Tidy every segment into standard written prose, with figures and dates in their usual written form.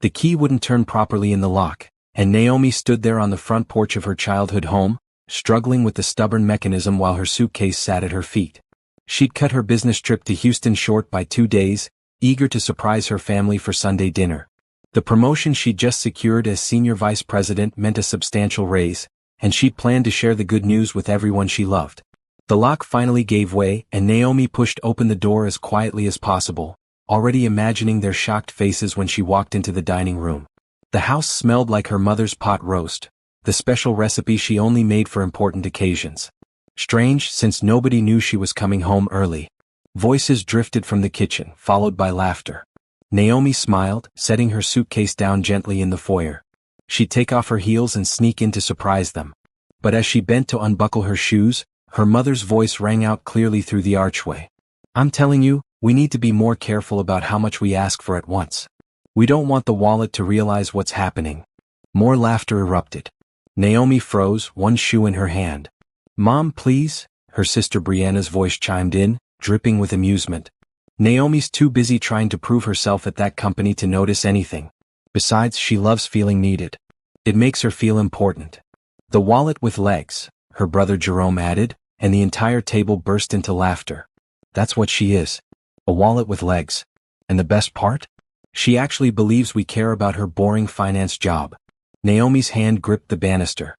The key wouldn't turn properly in the lock, and Naomi stood there on the front porch of her childhood home, struggling with the stubborn mechanism while her suitcase sat at her feet. She'd cut her business trip to Houston short by 2 days, eager to surprise her family for Sunday dinner. The promotion she'd just secured as senior vice president meant a substantial raise, and she'd planned to share the good news with everyone she loved. The lock finally gave way, and Naomi pushed open the door as quietly as possible, already imagining their shocked faces when she walked into the dining room. The house smelled like her mother's pot roast, the special recipe she only made for important occasions. Strange, since nobody knew she was coming home early. Voices drifted from the kitchen, followed by laughter. Naomi smiled, setting her suitcase down gently in the foyer. She'd take off her heels and sneak in to surprise them. But as she bent to unbuckle her shoes, her mother's voice rang out clearly through the archway. "I'm telling you, we need to be more careful about how much we ask for at once. We don't want the wallet to realize what's happening." More laughter erupted. Naomi froze, one shoe in her hand. "Mom, please," her sister Brianna's voice chimed in, dripping with amusement. Naomi's too busy trying to prove herself at that company to notice anything. Besides, she loves feeling needed. It makes her feel important. "The wallet with legs," her brother Jerome added, and the entire table burst into laughter. "That's what she is. A wallet with legs. And the best part? She actually believes we care about her boring finance job." Naomi's hand gripped the banister.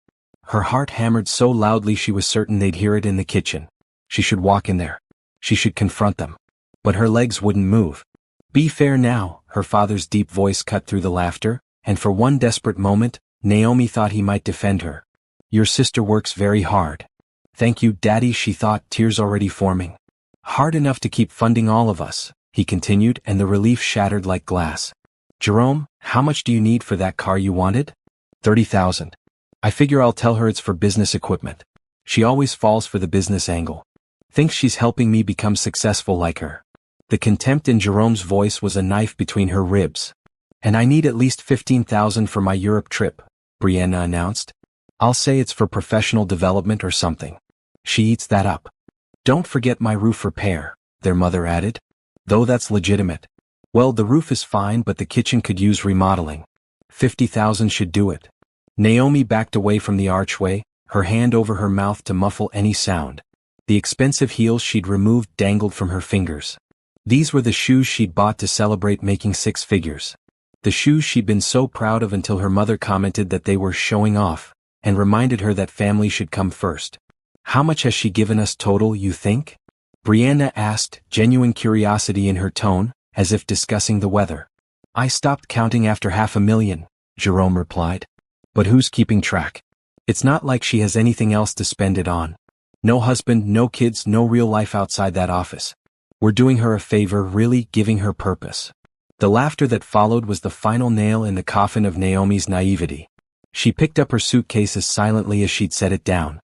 Her heart hammered so loudly she was certain they'd hear it in the kitchen. She should walk in there. She should confront them. But her legs wouldn't move. "Be fair now," her father's deep voice cut through the laughter, and for one desperate moment, Naomi thought he might defend her. "Your sister works very hard." "Thank you, Daddy," she thought, tears already forming. "Hard enough to keep funding all of us," he continued, and the relief shattered like glass. "Jerome, how much do you need for that car you wanted?" 30,000. "I figure I'll tell her it's for business equipment. She always falls for the business angle. Thinks she's helping me become successful like her." The contempt in Jerome's voice was a knife between her ribs. "And I need at least 15,000 for my Europe trip," Brianna announced. "I'll say it's for professional development or something. She eats that up." "Don't forget my roof repair," their mother added. "Though that's legitimate." "Well, the roof is fine, but the kitchen could use remodeling. 50,000 should do it." Naomi backed away from the archway, her hand over her mouth to muffle any sound. The expensive heels she'd removed dangled from her fingers. These were the shoes she'd bought to celebrate making 6 figures. The shoes she'd been so proud of until her mother commented that they were showing off, and reminded her that family should come first. "How much has she given us total, you think?" Brianna asked, genuine curiosity in her tone, as if discussing the weather. "I stopped counting after 500,000, Jerome replied. "But who's keeping track? It's not like she has anything else to spend it on. No husband, no kids, no real life outside that office. We're doing her a favor, really giving her purpose." The laughter that followed was the final nail in the coffin of Naomi's naivety. She picked up her suitcase as silently as she'd set it down.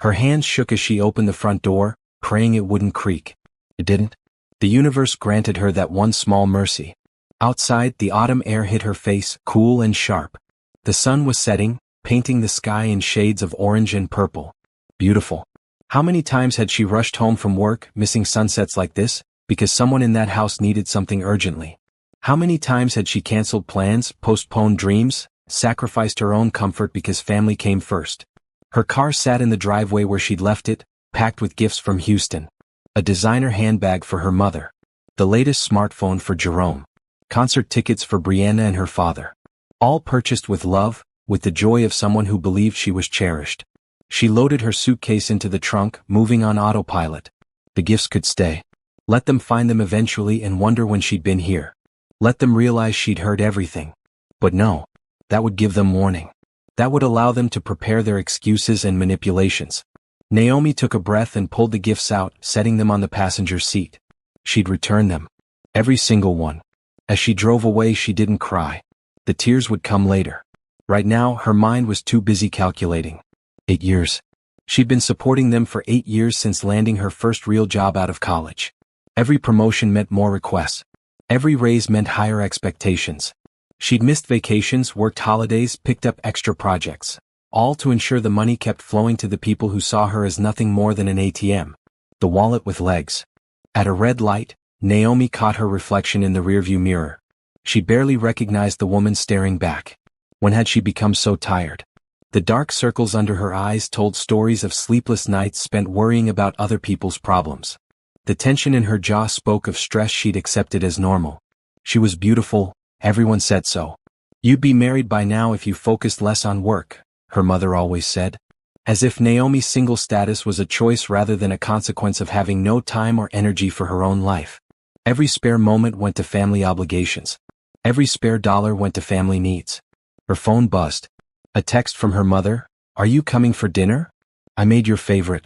Her hands shook as she opened the front door, praying it wouldn't creak. It didn't. The universe granted her that one small mercy. Outside, the autumn air hit her face, cool and sharp. The sun was setting, painting the sky in shades of orange and purple. Beautiful. How many times had she rushed home from work, missing sunsets like this, because someone in that house needed something urgently? How many times had she canceled plans, postponed dreams, sacrificed her own comfort because family came first? Her car sat in the driveway where she'd left it, packed with gifts from Houston. A designer handbag for her mother. The latest smartphone for Jerome. Concert tickets for Brianna and her father. All purchased with love, with the joy of someone who believed she was cherished. She loaded her suitcase into the trunk, moving on autopilot. The gifts could stay. Let them find them eventually and wonder when she'd been here. Let them realize she'd heard everything. But no. That would give them warning. That would allow them to prepare their excuses and manipulations. Naomi took a breath and pulled the gifts out, setting them on the passenger seat. She'd return them. Every single one. As she drove away, she didn't cry. The tears would come later. Right now, her mind was too busy calculating. 8 years. She'd been supporting them for 8 years since landing her first real job out of college. Every promotion meant more requests. Every raise meant higher expectations. She'd missed vacations, worked holidays, picked up extra projects. All to ensure the money kept flowing to the people who saw her as nothing more than an ATM. The wallet with legs. At a red light, Naomi caught her reflection in the rearview mirror. She barely recognized the woman staring back. When had she become so tired? The dark circles under her eyes told stories of sleepless nights spent worrying about other people's problems. The tension in her jaw spoke of stress she'd accepted as normal. She was beautiful, everyone said so. You'd be married by now if you focused less on work, her mother always said. As if Naomi's single status was a choice rather than a consequence of having no time or energy for her own life. Every spare moment went to family obligations. Every spare dollar went to family needs. Her phone buzzed. A text from her mother, "Are you coming for dinner? I made your favorite."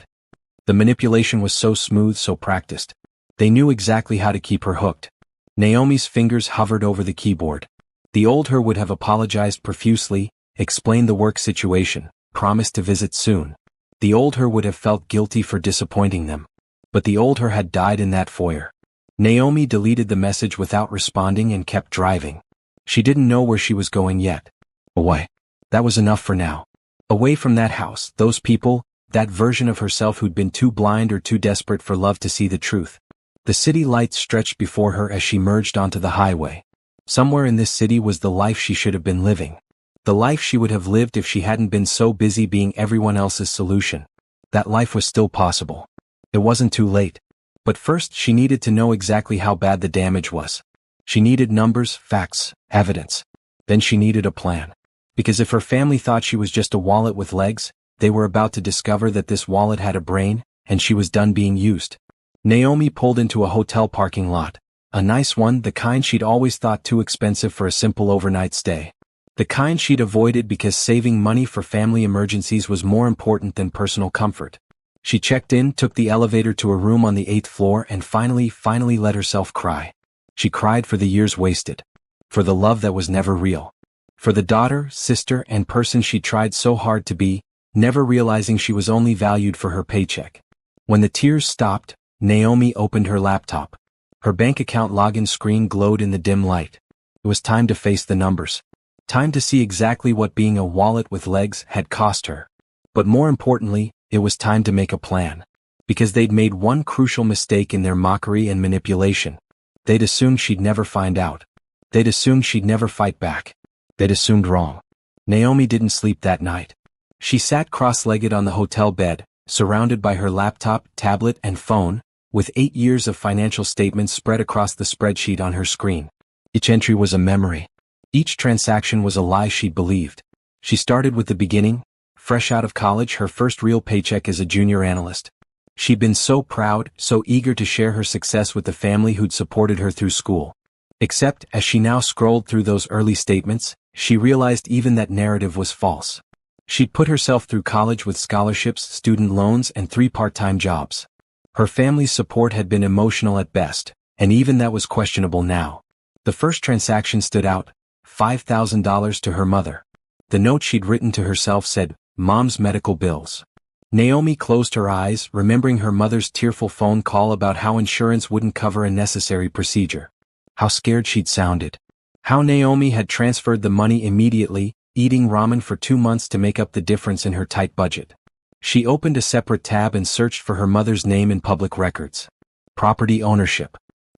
The manipulation was so smooth, so practiced. They knew exactly how to keep her hooked. Naomi's fingers hovered over the keyboard. The old her would have apologized profusely, explained the work situation, promised to visit soon. The old her would have felt guilty for disappointing them. But the old her had died in that foyer. Naomi deleted the message without responding and kept driving. She didn't know where she was going yet. Away. That was enough for now. Away from that house, those people, that version of herself who'd been too blind or too desperate for love to see the truth. The city lights stretched before her as she merged onto the highway. Somewhere in this city was the life she should have been living. The life she would have lived if she hadn't been so busy being everyone else's solution. That life was still possible. It wasn't too late. But first she needed to know exactly how bad the damage was. She needed numbers, facts, evidence. Then she needed a plan. Because if her family thought she was just a wallet with legs, they were about to discover that this wallet had a brain, and she was done being used. Naomi pulled into a hotel parking lot. A nice one, the kind she'd always thought too expensive for a simple overnight stay. The kind she'd avoided because saving money for family emergencies was more important than personal comfort. She checked in, took the elevator to a room on the 8th floor and finally let herself cry. She cried for the years wasted. For the love that was never real. For the daughter, sister, and person she tried so hard to be, never realizing she was only valued for her paycheck. When the tears stopped, Naomi opened her laptop. Her bank account login screen glowed in the dim light. It was time to face the numbers. Time to see exactly what being a wallet with legs had cost her. But more importantly, it was time to make a plan. Because they'd made one crucial mistake in their mockery and manipulation. They'd assumed she'd never find out. They'd assumed she'd never fight back. They'd assumed wrong. Naomi didn't sleep that night. She sat cross-legged on the hotel bed, surrounded by her laptop, tablet, and phone, with 8 years of financial statements spread across the spreadsheet on her screen. Each entry was a memory. Each transaction was a lie she'd believed. She started with the beginning, fresh out of college, her first real paycheck as a junior analyst. She'd been so proud, so eager to share her success with the family who'd supported her through school. Except, as she now scrolled through those early statements, she realized even that narrative was false. She'd put herself through college with scholarships, student loans, and 3 part-time jobs. Her family's support had been emotional at best, and even that was questionable now. The first transaction stood out, $5,000 to her mother. The note she'd written to herself said, "Mom's medical bills." Naomi closed her eyes, remembering her mother's tearful phone call about how insurance wouldn't cover a necessary procedure. How scared she'd sounded. How Naomi had transferred the money immediately, eating ramen for 2 months to make up the difference in her tight budget. She opened a separate tab and searched for her mother's name in public records. Property ownership.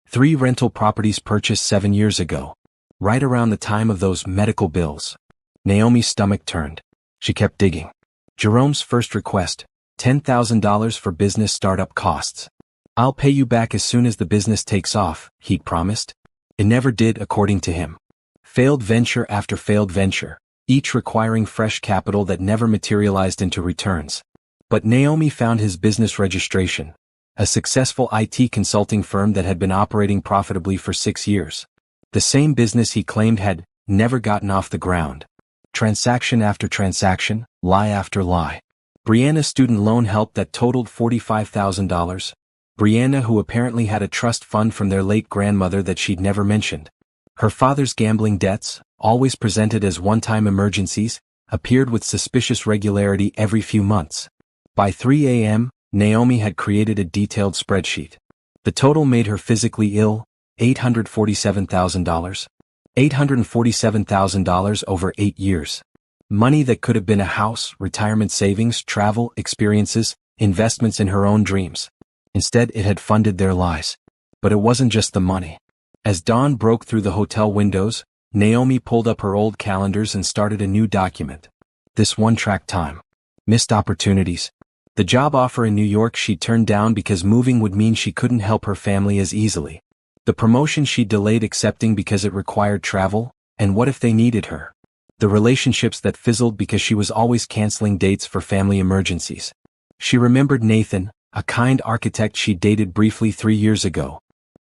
3 rental properties purchased 7 years ago. Right around the time of those medical bills. Naomi's stomach turned. She kept digging. Jerome's first request, $10,000 for business startup costs. "I'll pay you back as soon as the business takes off," he'd promised. It never did, according to him. Failed venture after failed venture, each requiring fresh capital that never materialized into returns. But Naomi found his business registration, a successful IT consulting firm that had been operating profitably for 6 years. The same business he claimed had never gotten off the ground. Transaction after transaction, lie after lie. Brianna's student loan help that totaled $45,000. Brianna, who apparently had a trust fund from their late grandmother that she'd never mentioned. Her father's gambling debts, always presented as one-time emergencies, appeared with suspicious regularity every few months. By 3 a.m., Naomi had created a detailed spreadsheet. The total made her physically ill, $847,000. $847,000 over 8 years. Money that could have been a house, retirement savings, travel, experiences, investments in her own dreams. Instead, it had funded their lies. But it wasn't just the money. As dawn broke through the hotel windows, Naomi pulled up her old calendars and started a new document. This one-track time. Missed opportunities. The job offer in New York she'd turned down because moving would mean she couldn't help her family as easily. The promotion she'd delayed accepting because it required travel, and what if they needed her? The relationships that fizzled because she was always canceling dates for family emergencies. She remembered Nathan, a kind architect she'd dated briefly 3 years ago.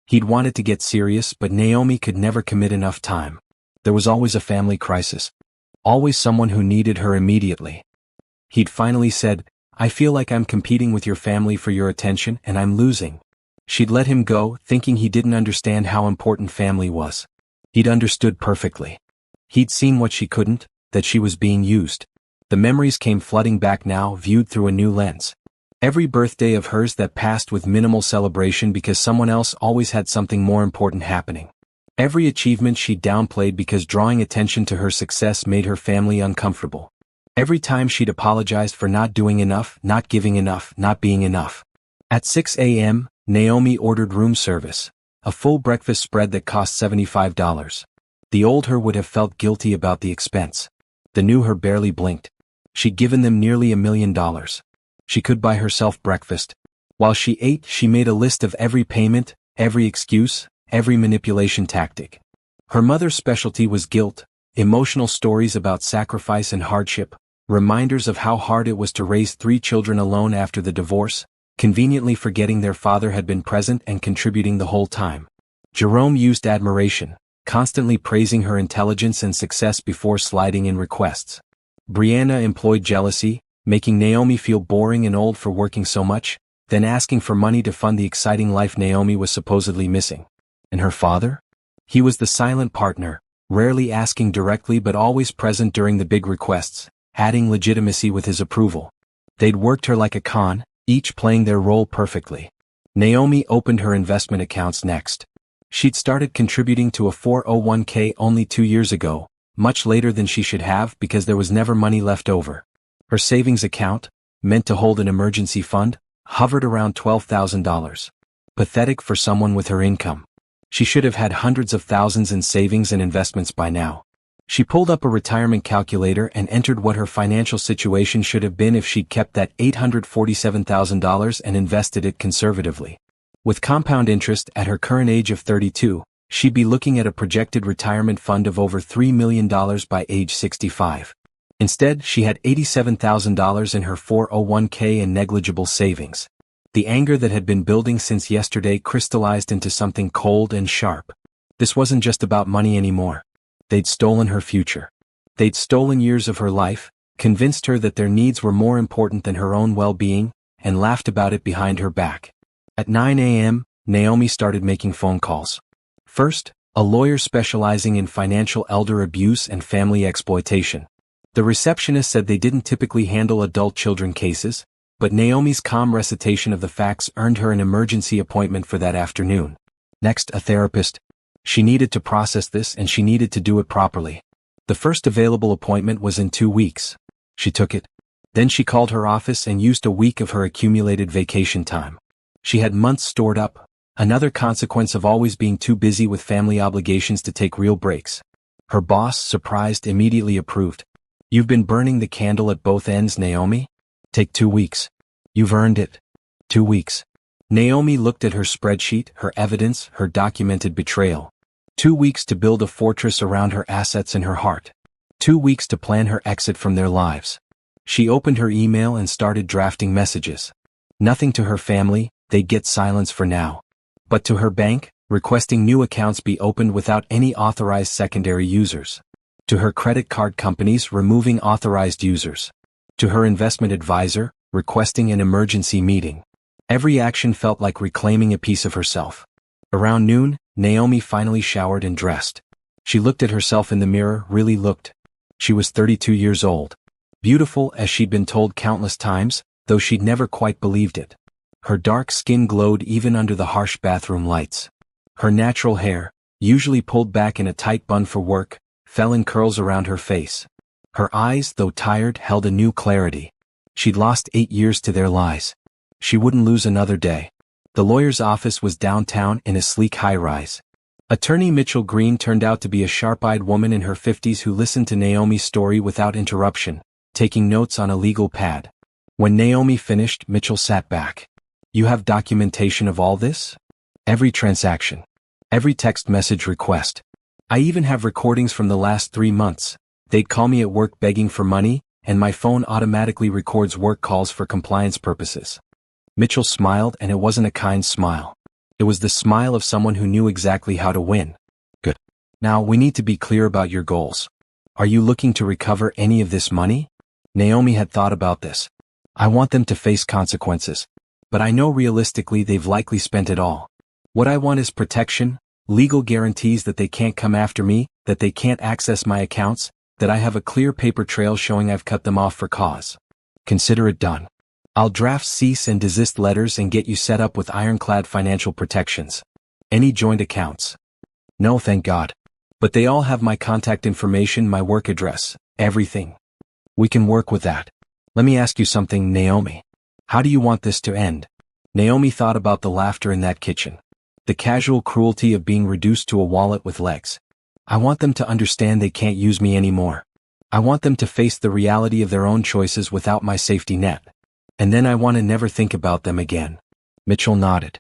He'd wanted to get serious, but Naomi could never commit enough time. There was always a family crisis. Always someone who needed her immediately. He'd finally said, "I feel like I'm competing with your family for your attention and I'm losing." She'd let him go, thinking he didn't understand how important family was. He'd understood perfectly. He'd seen what she couldn't, that she was being used. The memories came flooding back now, viewed through a new lens. Every birthday of hers that passed with minimal celebration because someone else always had something more important happening. Every achievement she downplayed because drawing attention to her success made her family uncomfortable. Every time she'd apologized for not doing enough, not giving enough, not being enough. At 6 a.m., Naomi ordered room service, a full breakfast spread that cost $75. The old her would have felt guilty about the expense. The new her barely blinked. She'd given them nearly $1 million. She could buy herself breakfast. While she ate, she made a list of every payment, every excuse, every manipulation tactic. Her mother's specialty was guilt, emotional stories about sacrifice and hardship, reminders of how hard it was to raise 3 children alone after the divorce, conveniently forgetting their father had been present and contributing the whole time. Jerome used admiration, constantly praising her intelligence and success before sliding in requests. Brianna employed jealousy, making Naomi feel boring and old for working so much, then asking for money to fund the exciting life Naomi was supposedly missing. And her father? He was the silent partner, rarely asking directly but always present during the big requests, adding legitimacy with his approval. They'd worked her like a con, each playing their role perfectly. Naomi opened her investment accounts next. She'd started contributing to a 401k only 2 years ago, much later than she should have because there was never money left over. Her savings account, meant to hold an emergency fund, hovered around $12,000. Pathetic for someone with her income. She should have had hundreds of thousands in savings and investments by now. She pulled up a retirement calculator and entered what her financial situation should have been if she'd kept that $847,000 and invested it conservatively. With compound interest at her current age of 32, she'd be looking at a projected retirement fund of over $3 million by age 65. Instead, she had $87,000 in her 401k and negligible savings. The anger that had been building since yesterday crystallized into something cold and sharp. This wasn't just about money anymore. They'd stolen her future. They'd stolen years of her life, convinced her that their needs were more important than her own well-being, and laughed about it behind her back. At 9 a.m., Naomi started making phone calls. First, a lawyer specializing in financial elder abuse and family exploitation. The receptionist said they didn't typically handle adult children cases, but Naomi's calm recitation of the facts earned her an emergency appointment for that afternoon. Next, a therapist. She needed to process this and she needed to do it properly. The first available appointment was in 2 weeks. She took it. Then she called her office and used a week of her accumulated vacation time. She had months stored up, another consequence of always being too busy with family obligations to take real breaks. Her boss, surprised, immediately approved. "You've been burning the candle at both ends, Naomi. Take 2 weeks. You've earned it. 2 weeks." Naomi looked at her spreadsheet, her evidence, her documented betrayal. 2 weeks to build a fortress around her assets and her heart. 2 weeks to plan her exit from their lives. She opened her email and started drafting messages. Nothing to her family, they'd get silence for now. But to her bank, requesting new accounts be opened without any authorized secondary users. To her credit card companies, removing authorized users. To her investment advisor, requesting an emergency meeting. Every action felt like reclaiming a piece of herself. Around noon, Naomi finally showered and dressed. She looked at herself in the mirror, really looked. She was 32 years old. Beautiful as she'd been told countless times, though she'd never quite believed it. Her dark skin glowed even under the harsh bathroom lights. Her natural hair, usually pulled back in a tight bun for work, fell in curls around her face. Her eyes, though tired, held a new clarity. She'd lost 8 years to their lies. She wouldn't lose another day. The lawyer's office was downtown in a sleek high-rise. Attorney Mitchell Green turned out to be a sharp-eyed woman in her 50s who listened to Naomi's story without interruption, taking notes on a legal pad. When Naomi finished, Mitchell sat back. "You have documentation of all this? Every transaction. Every text message request. I even have recordings from the last 3 months. They'd call me at work begging for money, and my phone automatically records work calls for compliance purposes." Mitchell smiled, and it wasn't a kind smile. It was the smile of someone who knew exactly how to win. "Good. Now we need to be clear about your goals. Are you looking to recover any of this money?" Naomi had thought about this. "I want them to face consequences. But I know realistically they've likely spent it all. What I want is protection, legal guarantees that they can't come after me, that they can't access my accounts, that I have a clear paper trail showing I've cut them off for cause. Consider it done. I'll draft cease and desist letters and get you set up with ironclad financial protections. Any joint accounts?" "No, thank God. But they all have my contact information, my work address, everything." "We can work with that. Let me ask you something, Naomi. How do you want this to end?" Naomi thought about the laughter in that kitchen. The casual cruelty of being reduced to a wallet with legs. "I want them to understand they can't use me anymore. I want them to face the reality of their own choices without my safety net. And then I want to never think about them again." Mitchell nodded.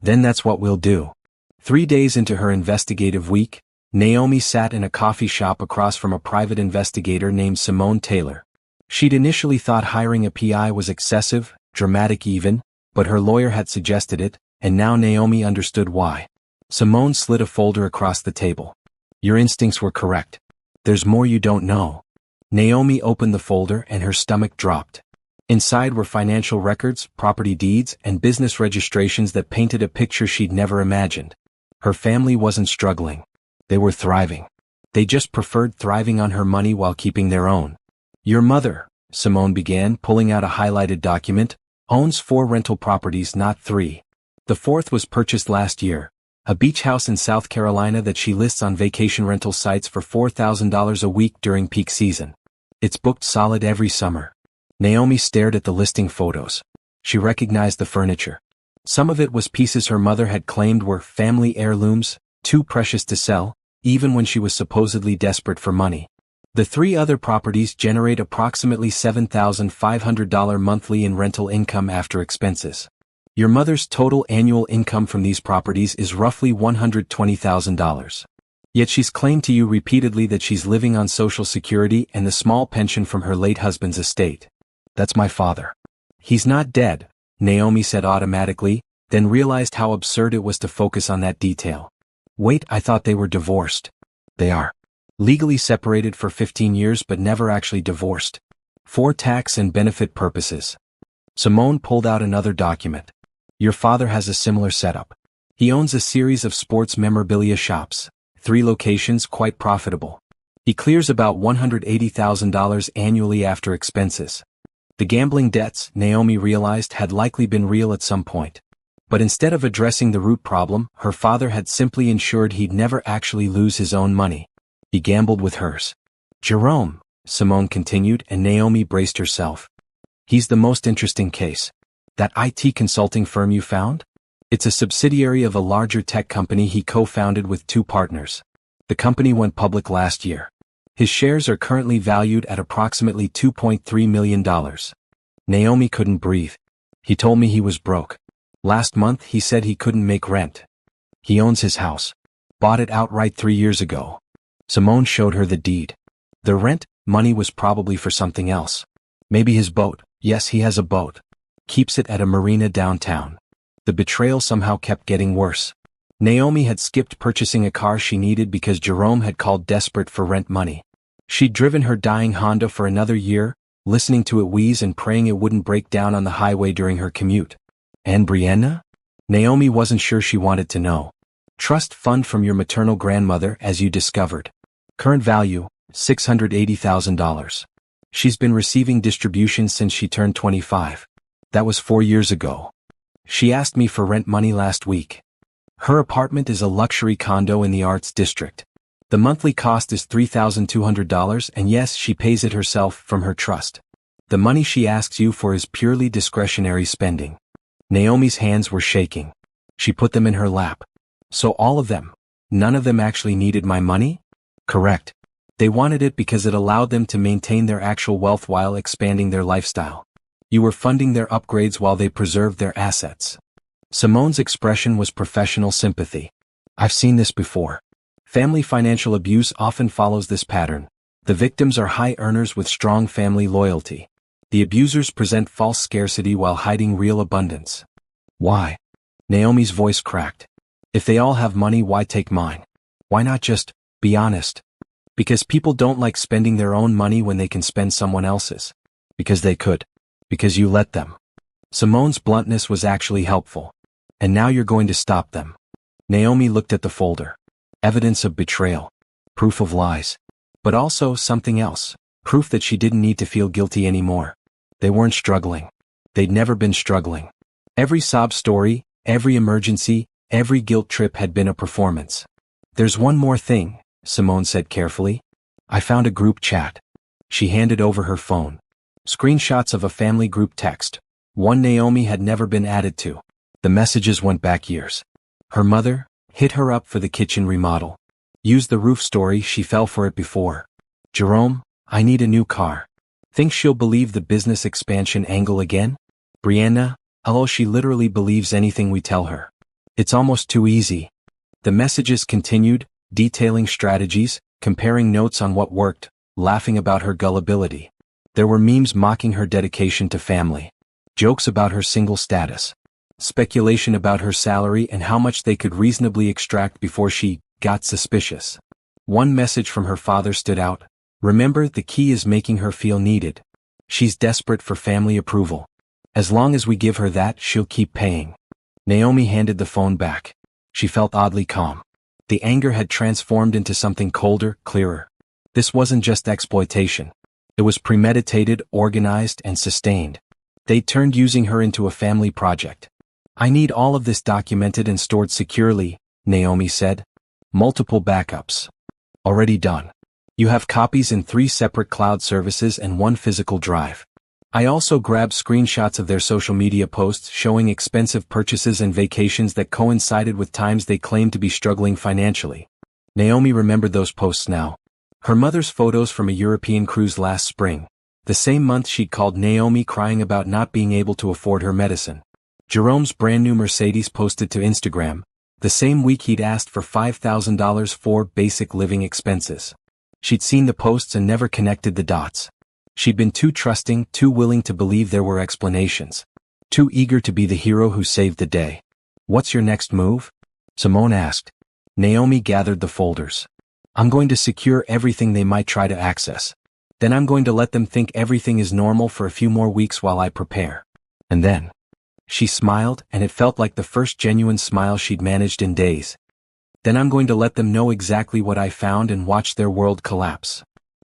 "Then that's what we'll do." 3 days into her investigative week, Naomi sat in a coffee shop across from a private investigator named Simone Taylor. She'd initially thought hiring a PI was excessive, dramatic even, but her lawyer had suggested it, and now Naomi understood why. Simone slid a folder across the table. "Your instincts were correct. There's more you don't know." Naomi opened the folder and her stomach dropped. Inside were financial records, property deeds, and business registrations that painted a picture she'd never imagined. Her family wasn't struggling. They were thriving. They just preferred thriving on her money while keeping their own. "Your mother," Simone began, pulling out a highlighted document, "owns 4 rental properties, not 3. The 4th was purchased last year, a beach house in South Carolina that she lists on vacation rental sites for $4,000 a week during peak season. It's booked solid every summer." Naomi stared at the listing photos. She recognized the furniture. Some of it was pieces her mother had claimed were family heirlooms, too precious to sell, even when she was supposedly desperate for money. The 3 other properties generate approximately $7,500 monthly in rental income after expenses. Your mother's total annual income from these properties is roughly $120,000. Yet she's claimed to you repeatedly that she's living on Social Security and the small pension from her late husband's estate. "That's my father." "He's not dead," Naomi said automatically, then realized how absurd it was to focus on that detail. "Wait, I thought they were divorced." "They are. Legally separated for 15 years but never actually divorced. For tax and benefit purposes." Simone pulled out another document. "Your father has a similar setup. He owns a series of sports memorabilia shops, 3 locations, quite profitable. He clears about $180,000 annually after expenses." The gambling debts, Naomi realized, had likely been real at some point. But instead of addressing the root problem, her father had simply ensured he'd never actually lose his own money. He gambled with hers. "Jerome," Simone continued, and Naomi braced herself. "He's the most interesting case. That IT consulting firm you found? It's a subsidiary of a larger tech company he co-founded with 2 partners. The company went public last year. His shares are currently valued at approximately $2.3 million. Naomi couldn't breathe. "He told me he was broke. Last month he said he couldn't make rent. He owns his house. Bought it outright 3 years ago." Simone showed her the deed. The rent money was probably for something else. Maybe his boat. Yes, he has a boat. Keeps it at a marina downtown. The betrayal somehow kept getting worse. Naomi had skipped purchasing a car she needed because Jerome had called desperate for rent money. She'd driven her dying Honda for another year, listening to it wheeze and praying it wouldn't break down on the highway during her commute. "And Brianna?" Naomi wasn't sure she wanted to know. "Trust fund from your maternal grandmother, as you discovered. Current value, $680,000. She's been receiving distributions since she turned 25. That was 4 years ago. She asked me for rent money last week. Her apartment is a luxury condo in the Arts District. The monthly cost is $3,200, and yes, she pays it herself from her trust. The money she asks you for is purely discretionary spending." Naomi's hands were shaking. She put them in her lap. "So all of them?" None of them actually needed my money? Correct. They wanted it because it allowed them to maintain their actual wealth while expanding their lifestyle. You were funding their upgrades while they preserved their assets. Simone's expression was professional sympathy. I've seen this before. Family financial abuse often follows this pattern. The victims are high earners with strong family loyalty. The abusers present false scarcity while hiding real abundance. Why? Naomi's voice cracked. If they all have money, why take mine? Why not just be honest? Because people don't like spending their own money when they can spend someone else's. Because they could. Because you let them. Simone's bluntness was actually helpful. And now you're going to stop them. Naomi looked at the folder. Evidence of betrayal. Proof of lies. But also something else. Proof that she didn't need to feel guilty anymore. They weren't struggling. They'd never been struggling. Every sob story, every emergency, every guilt trip had been a performance. There's one more thing, Simone said carefully. I found a group chat. She handed over her phone. Screenshots of a family group text. One Naomi had never been added to. The messages went back years. Her mother hit her up for the kitchen remodel. Used the roof story, she fell for it before. Jerome, I need a new car. Think she'll believe the business expansion angle again? Brianna, oh, she literally believes anything we tell her. It's almost too easy. The messages continued, detailing strategies, comparing notes on what worked, laughing about her gullibility. There were memes mocking her dedication to family. Jokes about her single status. Speculation about her salary and how much they could reasonably extract before she got suspicious. One message from her father stood out. Remember, the key is making her feel needed. She's desperate for family approval. As long as we give her that, she'll keep paying. Naomi handed the phone back. She felt oddly calm. The anger had transformed into something colder, clearer. This wasn't just exploitation. It was premeditated, organized, and sustained. They turned using her into a family project. I need all of this documented and stored securely, Naomi said. Multiple backups. Already done. You have copies in 3 separate cloud services and 1 physical drive. I also grabbed screenshots of their social media posts showing expensive purchases and vacations that coincided with times they claimed to be struggling financially. Naomi remembered those posts now. Her mother's photos from a European cruise last spring. The same month she'd called Naomi crying about not being able to afford her medicine. Jerome's brand new Mercedes posted to Instagram. The same week he'd asked for $5,000 for basic living expenses. She'd seen the posts and never connected the dots. She'd been too trusting, too willing to believe there were explanations. Too eager to be the hero who saved the day. What's your next move? Simone asked. Naomi gathered the folders. I'm going to secure everything they might try to access. Then I'm going to let them think everything is normal for a few more weeks while I prepare. And then. She smiled, and it felt like the first genuine smile she'd managed in days. Then I'm going to let them know exactly what I found and watch their world collapse.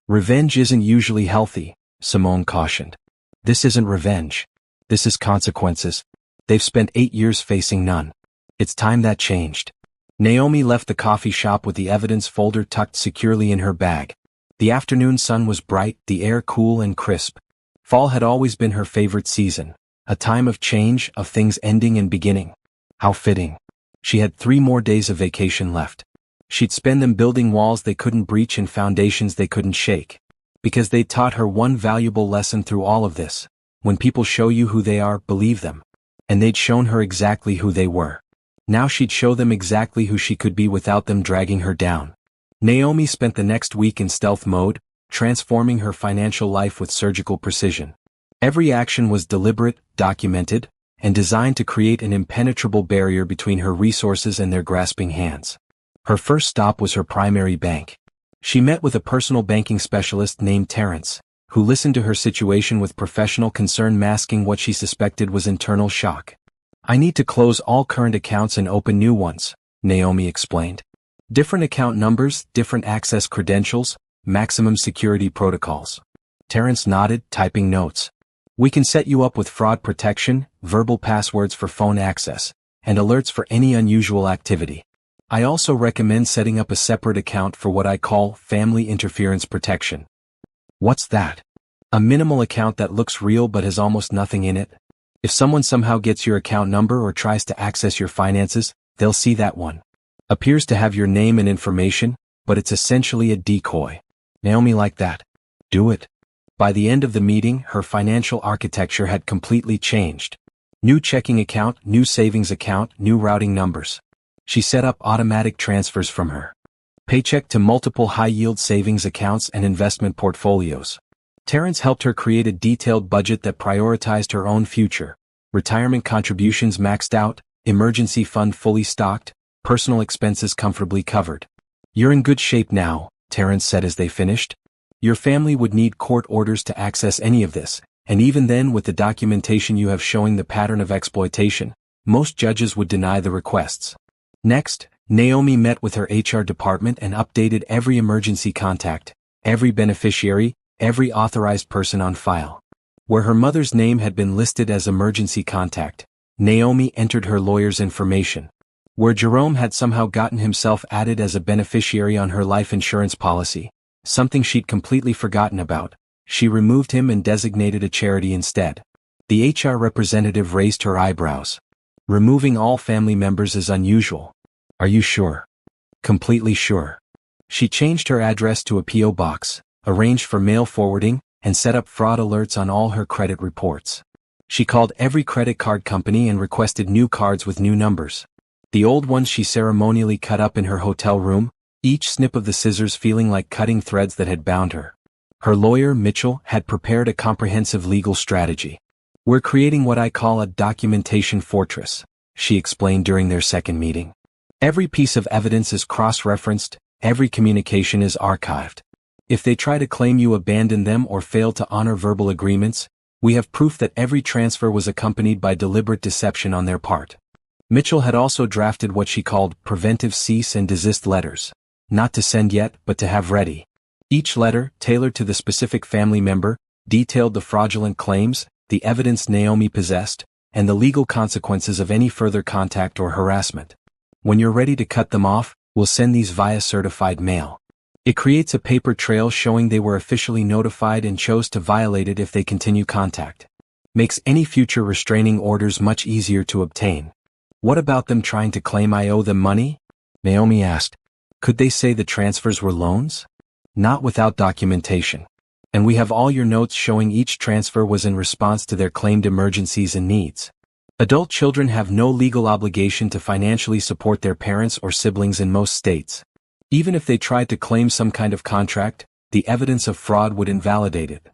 Revenge isn't usually healthy, Simone cautioned. This isn't revenge. This is consequences. They've spent 8 years facing none. It's time that changed. Naomi left the coffee shop with the evidence folder tucked securely in her bag. The afternoon sun was bright, the air cool and crisp. Fall had always been her favorite season. A time of change, of things ending and beginning. How fitting. She had 3 more days of vacation left. She'd spend them building walls they couldn't breach and foundations they couldn't shake. Because they'd taught her one valuable lesson through all of this. When people show you who they are, believe them. And they'd shown her exactly who they were. Now she'd show them exactly who she could be without them dragging her down. Naomi spent the next week in stealth mode, transforming her financial life with surgical precision. Every action was deliberate, documented, and designed to create an impenetrable barrier between her resources and their grasping hands. Her first stop was her primary bank. She met with a personal banking specialist named Terrence, who listened to her situation with professional concern, masking what she suspected was internal shock. I need to close all current accounts and open new ones, Naomi explained. Different account numbers, different access credentials, maximum security protocols. Terrence nodded, typing notes. We can set you up with fraud protection, verbal passwords for phone access, and alerts for any unusual activity. I also recommend setting up a separate account for what I call family interference protection. What's that? A minimal account that looks real but has almost nothing in it. If someone somehow gets your account number or tries to access your finances, they'll see that one. Appears to have your name and information, but it's essentially a decoy. Naomi like that. Do it. By the end of the meeting, her financial architecture had completely changed. New checking account, new savings account, new routing numbers. She set up automatic transfers from her paycheck to multiple high-yield savings accounts and investment portfolios. Terrence helped her create a detailed budget that prioritized her own future. Retirement contributions maxed out, emergency fund fully stocked, personal expenses comfortably covered. You're in good shape now, Terrence said as they finished. Your family would need court orders to access any of this, and even then with the documentation you have showing the pattern of exploitation, most judges would deny the requests. Next, Naomi met with her HR department and updated every emergency contact, every beneficiary, every authorized person on file. Where her mother's name had been listed as emergency contact, Naomi entered her lawyer's information. Where Jerome had somehow gotten himself added as a beneficiary on her life insurance policy, something she'd completely forgotten about, she removed him and designated a charity instead. The HR representative raised her eyebrows. Removing all family members is unusual. Are you sure? Completely sure. She changed her address to a P.O. box, arranged for mail forwarding, and set up fraud alerts on all her credit reports. She called every credit card company and requested new cards with new numbers. The old ones she ceremonially cut up in her hotel room, each snip of the scissors feeling like cutting threads that had bound her. Her lawyer, Mitchell, had prepared a comprehensive legal strategy. We're creating what I call a documentation fortress, she explained during their second meeting. Every piece of evidence is cross-referenced, every communication is archived. If they try to claim you abandoned them or failed to honor verbal agreements, we have proof that every transfer was accompanied by deliberate deception on their part. Mitchell had also drafted what she called preventive cease and desist letters, not to send yet but to have ready. Each letter, tailored to the specific family member, detailed the fraudulent claims, the evidence Naomi possessed, and the legal consequences of any further contact or harassment. When you're ready to cut them off, we'll send these via certified mail. It creates a paper trail showing they were officially notified and chose to violate it if they continue contact. Makes any future restraining orders much easier to obtain. What about them trying to claim I owe them money? Naomi asked. Could they say the transfers were loans? Not without documentation. And we have all your notes showing each transfer was in response to their claimed emergencies and needs. Adult children have no legal obligation to financially support their parents or siblings in most states. Even if they tried to claim some kind of contract, the evidence of fraud would invalidate it.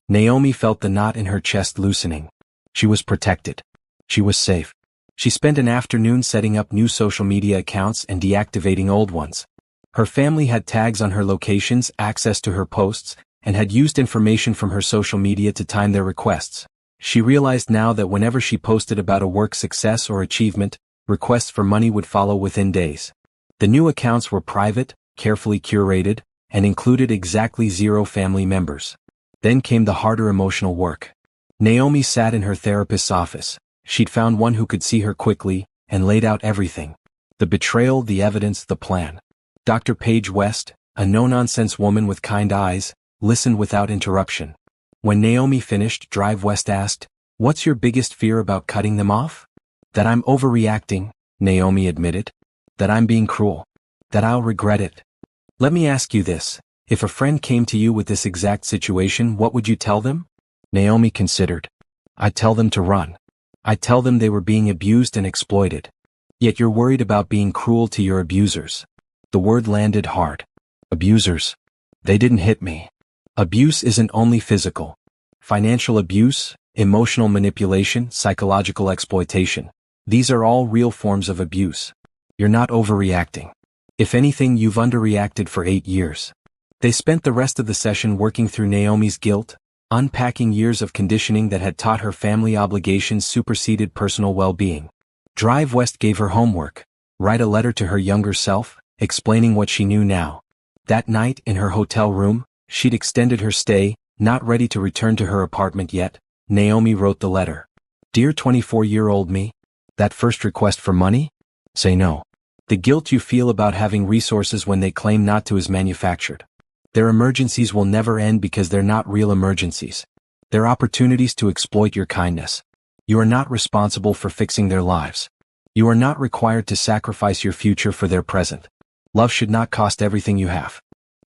Naomi felt the knot in her chest loosening. She was protected. She was safe. She spent an afternoon setting up new social media accounts and deactivating old ones. Her family had tags on her locations, access to her posts, and had used information from her social media to time their requests. She realized now that whenever she posted about a work success or achievement, requests for money would follow within days. The new accounts were private, carefully curated, and included exactly 0 family members. Then came the harder emotional work. Naomi sat in her therapist's office. She'd found one who could see her quickly, and laid out everything. The betrayal, the evidence, the plan. Dr. Paige West, a no-nonsense woman with kind eyes, listened without interruption. When Naomi finished, Drive West asked, "What's your biggest fear about cutting them off?" "That I'm overreacting," Naomi admitted. "That I'm being cruel. That I'll regret it." "Let me ask you this. If a friend came to you with this exact situation, what would you tell them?" Naomi considered. "I'd tell them to run. I'd tell them they were being abused and exploited. Yet you're worried about being cruel to your abusers." The word landed hard. Abusers. They didn't hit me. Abuse isn't only physical. Financial abuse, emotional manipulation, psychological exploitation. These are all real forms of abuse. You're not overreacting. If anything, you've underreacted for 8 years. They spent the rest of the session working through Naomi's guilt, unpacking years of conditioning that had taught her family obligations superseded personal well-being. Drive West gave her homework. Write a letter to her younger self, explaining what she knew now. That night, in her hotel room, she'd extended her stay, not ready to return to her apartment yet. Naomi wrote the letter. "Dear 24-year-old me, that first request for money? Say no. The guilt you feel about having resources when they claim not to is manufactured. Their emergencies will never end because they're not real emergencies. They're opportunities to exploit your kindness. You are not responsible for fixing their lives. You are not required to sacrifice your future for their present. Love should not cost everything you have.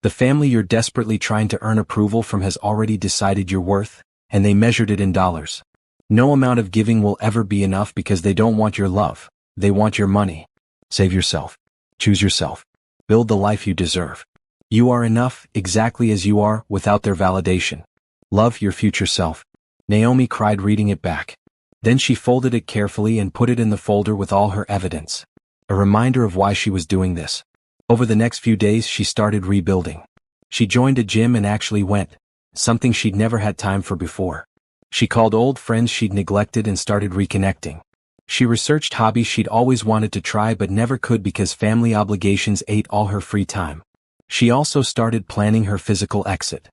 The family you're desperately trying to earn approval from has already decided your worth, and they measured it in dollars. No amount of giving will ever be enough because they don't want your love, they want your money. Save yourself. Choose yourself. Build the life you deserve. You are enough, exactly as you are, without their validation. Love your future self. Naomi cried reading it back. Then she folded it carefully and put it in the folder with all her evidence. A reminder of why she was doing this. Over the next few days she started rebuilding. She joined a gym and actually went, something she'd never had time for before. She called old friends she'd neglected and started reconnecting. She researched hobbies she'd always wanted to try but never could because family obligations ate all her free time. She also started planning her physical exit.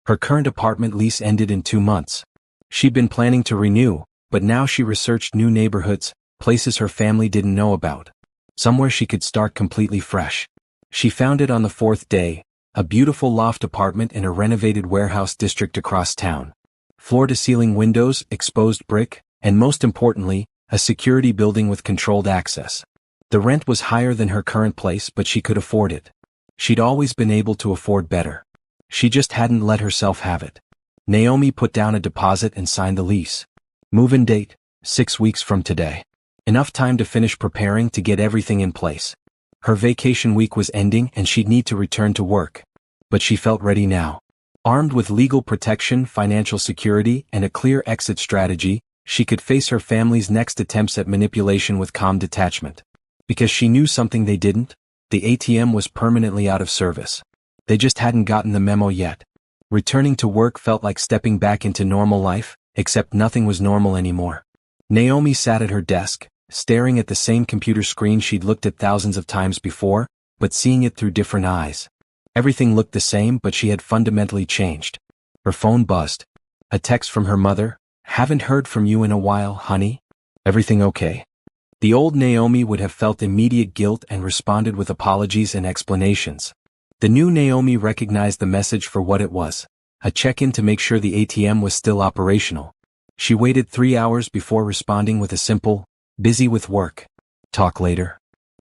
Her current apartment lease ended in 2 months. She'd been planning to renew, but now she researched new neighborhoods, places her family didn't know about. Somewhere she could start completely fresh. She found it on the 4th day, a beautiful loft apartment in a renovated warehouse district across town. Floor-to-ceiling windows, exposed brick, and most importantly, a security building with controlled access. The rent was higher than her current place but she could afford it. She'd always been able to afford better. She just hadn't let herself have it. Naomi put down a deposit and signed the lease. Move-in date, 6 weeks from today. Enough time to finish preparing to get everything in place. Her vacation week was ending and she'd need to return to work. But she felt ready now. Armed with legal protection, financial security, and a clear exit strategy, she could face her family's next attempts at manipulation with calm detachment. Because she knew something they didn't, the ATM was permanently out of service. They just hadn't gotten the memo yet. Returning to work felt like stepping back into normal life, except nothing was normal anymore. Naomi sat at her desk, staring at the same computer screen she'd looked at thousands of times before, but seeing it through different eyes. Everything looked the same but she had fundamentally changed. Her phone buzzed. A text from her mother. "Haven't heard from you in a while, honey. Everything okay?" The old Naomi would have felt immediate guilt and responded with apologies and explanations. The new Naomi recognized the message for what it was. A check-in to make sure the ATM was still operational. She waited 3 hours before responding with a simple, "Busy with work. Talk later."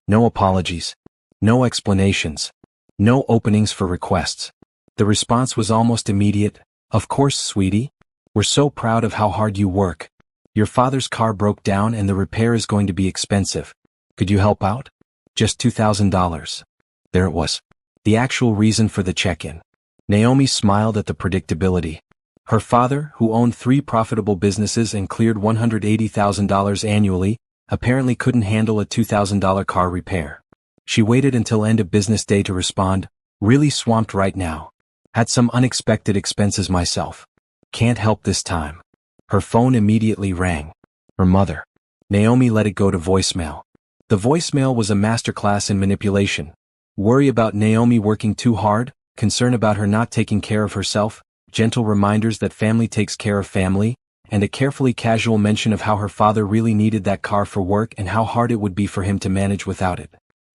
No apologies. No explanations. No openings for requests. The response was almost immediate. "Of course, sweetie. We're so proud of how hard you work. Your father's car broke down and the repair is going to be expensive. Could you help out? Just $2,000. There it was. The actual reason for the check-in. Naomi smiled at the predictability. Her father, who owned 3 profitable businesses and cleared $180,000 annually, apparently couldn't handle a $2,000 car repair. She waited until end of business day to respond, "Really swamped right now. Had some unexpected expenses myself. Can't help this time." Her phone immediately rang. Her mother. Naomi let it go to voicemail. The voicemail was a masterclass in manipulation. Worry about Naomi working too hard, concern about her not taking care of herself, gentle reminders that family takes care of family, and a carefully casual mention of how her father really needed that car for work and how hard it would be for him to manage without it.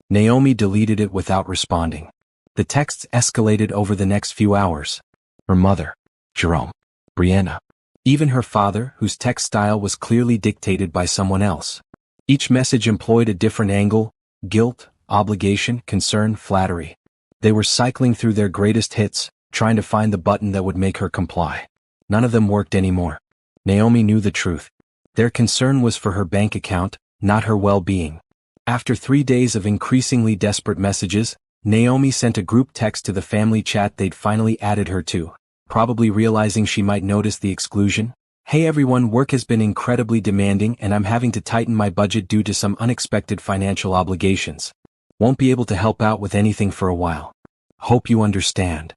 Naomi deleted it without responding. The texts escalated over the next few hours. Her mother. Jerome. Brianna. Even her father, whose text style was clearly dictated by someone else. Each message employed a different angle: guilt, obligation, concern, flattery. They were cycling through their greatest hits, trying to find the button that would make her comply. None of them worked anymore. Naomi knew the truth. Their concern was for her bank account, not her well-being. After 3 days of increasingly desperate messages, Naomi sent a group text to the family chat they'd finally added her to, probably realizing she might notice the exclusion. "Hey everyone, work has been incredibly demanding and I'm having to tighten my budget due to some unexpected financial obligations. Won't be able to help out with anything for a while. Hope you understand."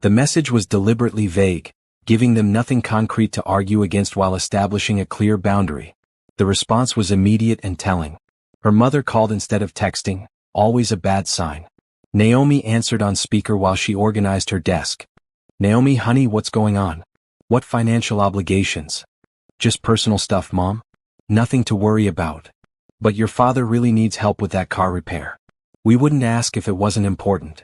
The message was deliberately vague, giving them nothing concrete to argue against while establishing a clear boundary. The response was immediate and telling. Her mother called instead of texting, always a bad sign. Naomi answered on speaker while she organized her desk. "Naomi, honey, what's going on? What financial obligations?" "Just personal stuff, Mom. Nothing to worry about. But your father really needs help with that car repair. We wouldn't ask if it wasn't important.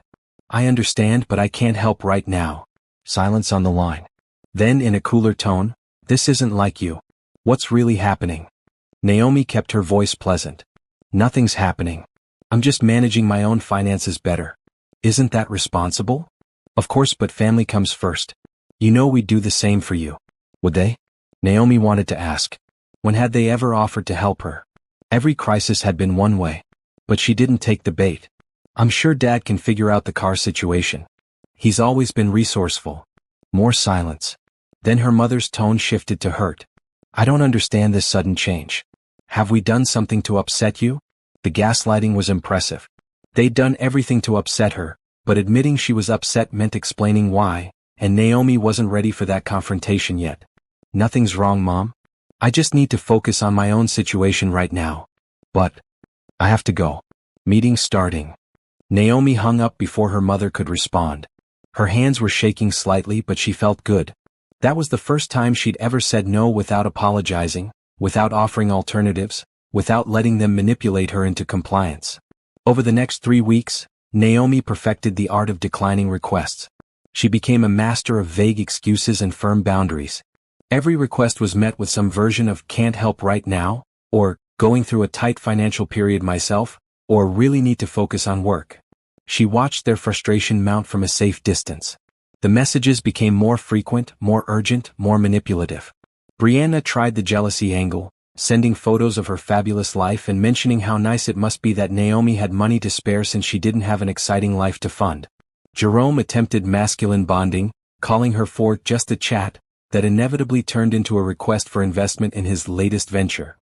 I understand, but I can't help right now." Silence on the line. Then in a cooler tone, "This isn't like you. What's really happening?" Naomi kept her voice pleasant. Nothing's happening. I'm just managing my own finances better. Isn't that responsible? Of course, but family comes first. You know we'd do the same for you. Would they? Naomi wanted to ask. When had they ever offered to help her? Every crisis had been one way. But she didn't take the bait. I'm sure Dad can figure out the car situation. He's always been resourceful. More silence. Then her mother's tone shifted to hurt. I don't understand this sudden change. Have we done something to upset you? The gaslighting was impressive. They'd done everything to upset her, but admitting she was upset meant explaining why, and Naomi wasn't ready for that confrontation yet. Nothing's wrong, Mom. I just need to focus on my own situation right now. But I have to go. Meeting starting. Naomi hung up before her mother could respond. Her hands were shaking slightly, but she felt good. That was the first time she'd ever said no without apologizing, without offering alternatives, without letting them manipulate her into compliance. Over the next 3 weeks, Naomi perfected the art of declining requests. She became a master of vague excuses and firm boundaries. Every request was met with some version of "can't help right now," or "going through a tight financial period myself," or "really need to focus on work." She watched their frustration mount from a safe distance. The messages became more frequent, more urgent, more manipulative. Brianna tried the jealousy angle, sending photos of her fabulous life and mentioning how nice it must be that Naomi had money to spare since she didn't have an exciting life to fund. Jerome attempted masculine bonding, calling her for just a chat, that inevitably turned into a request for investment in his latest venture.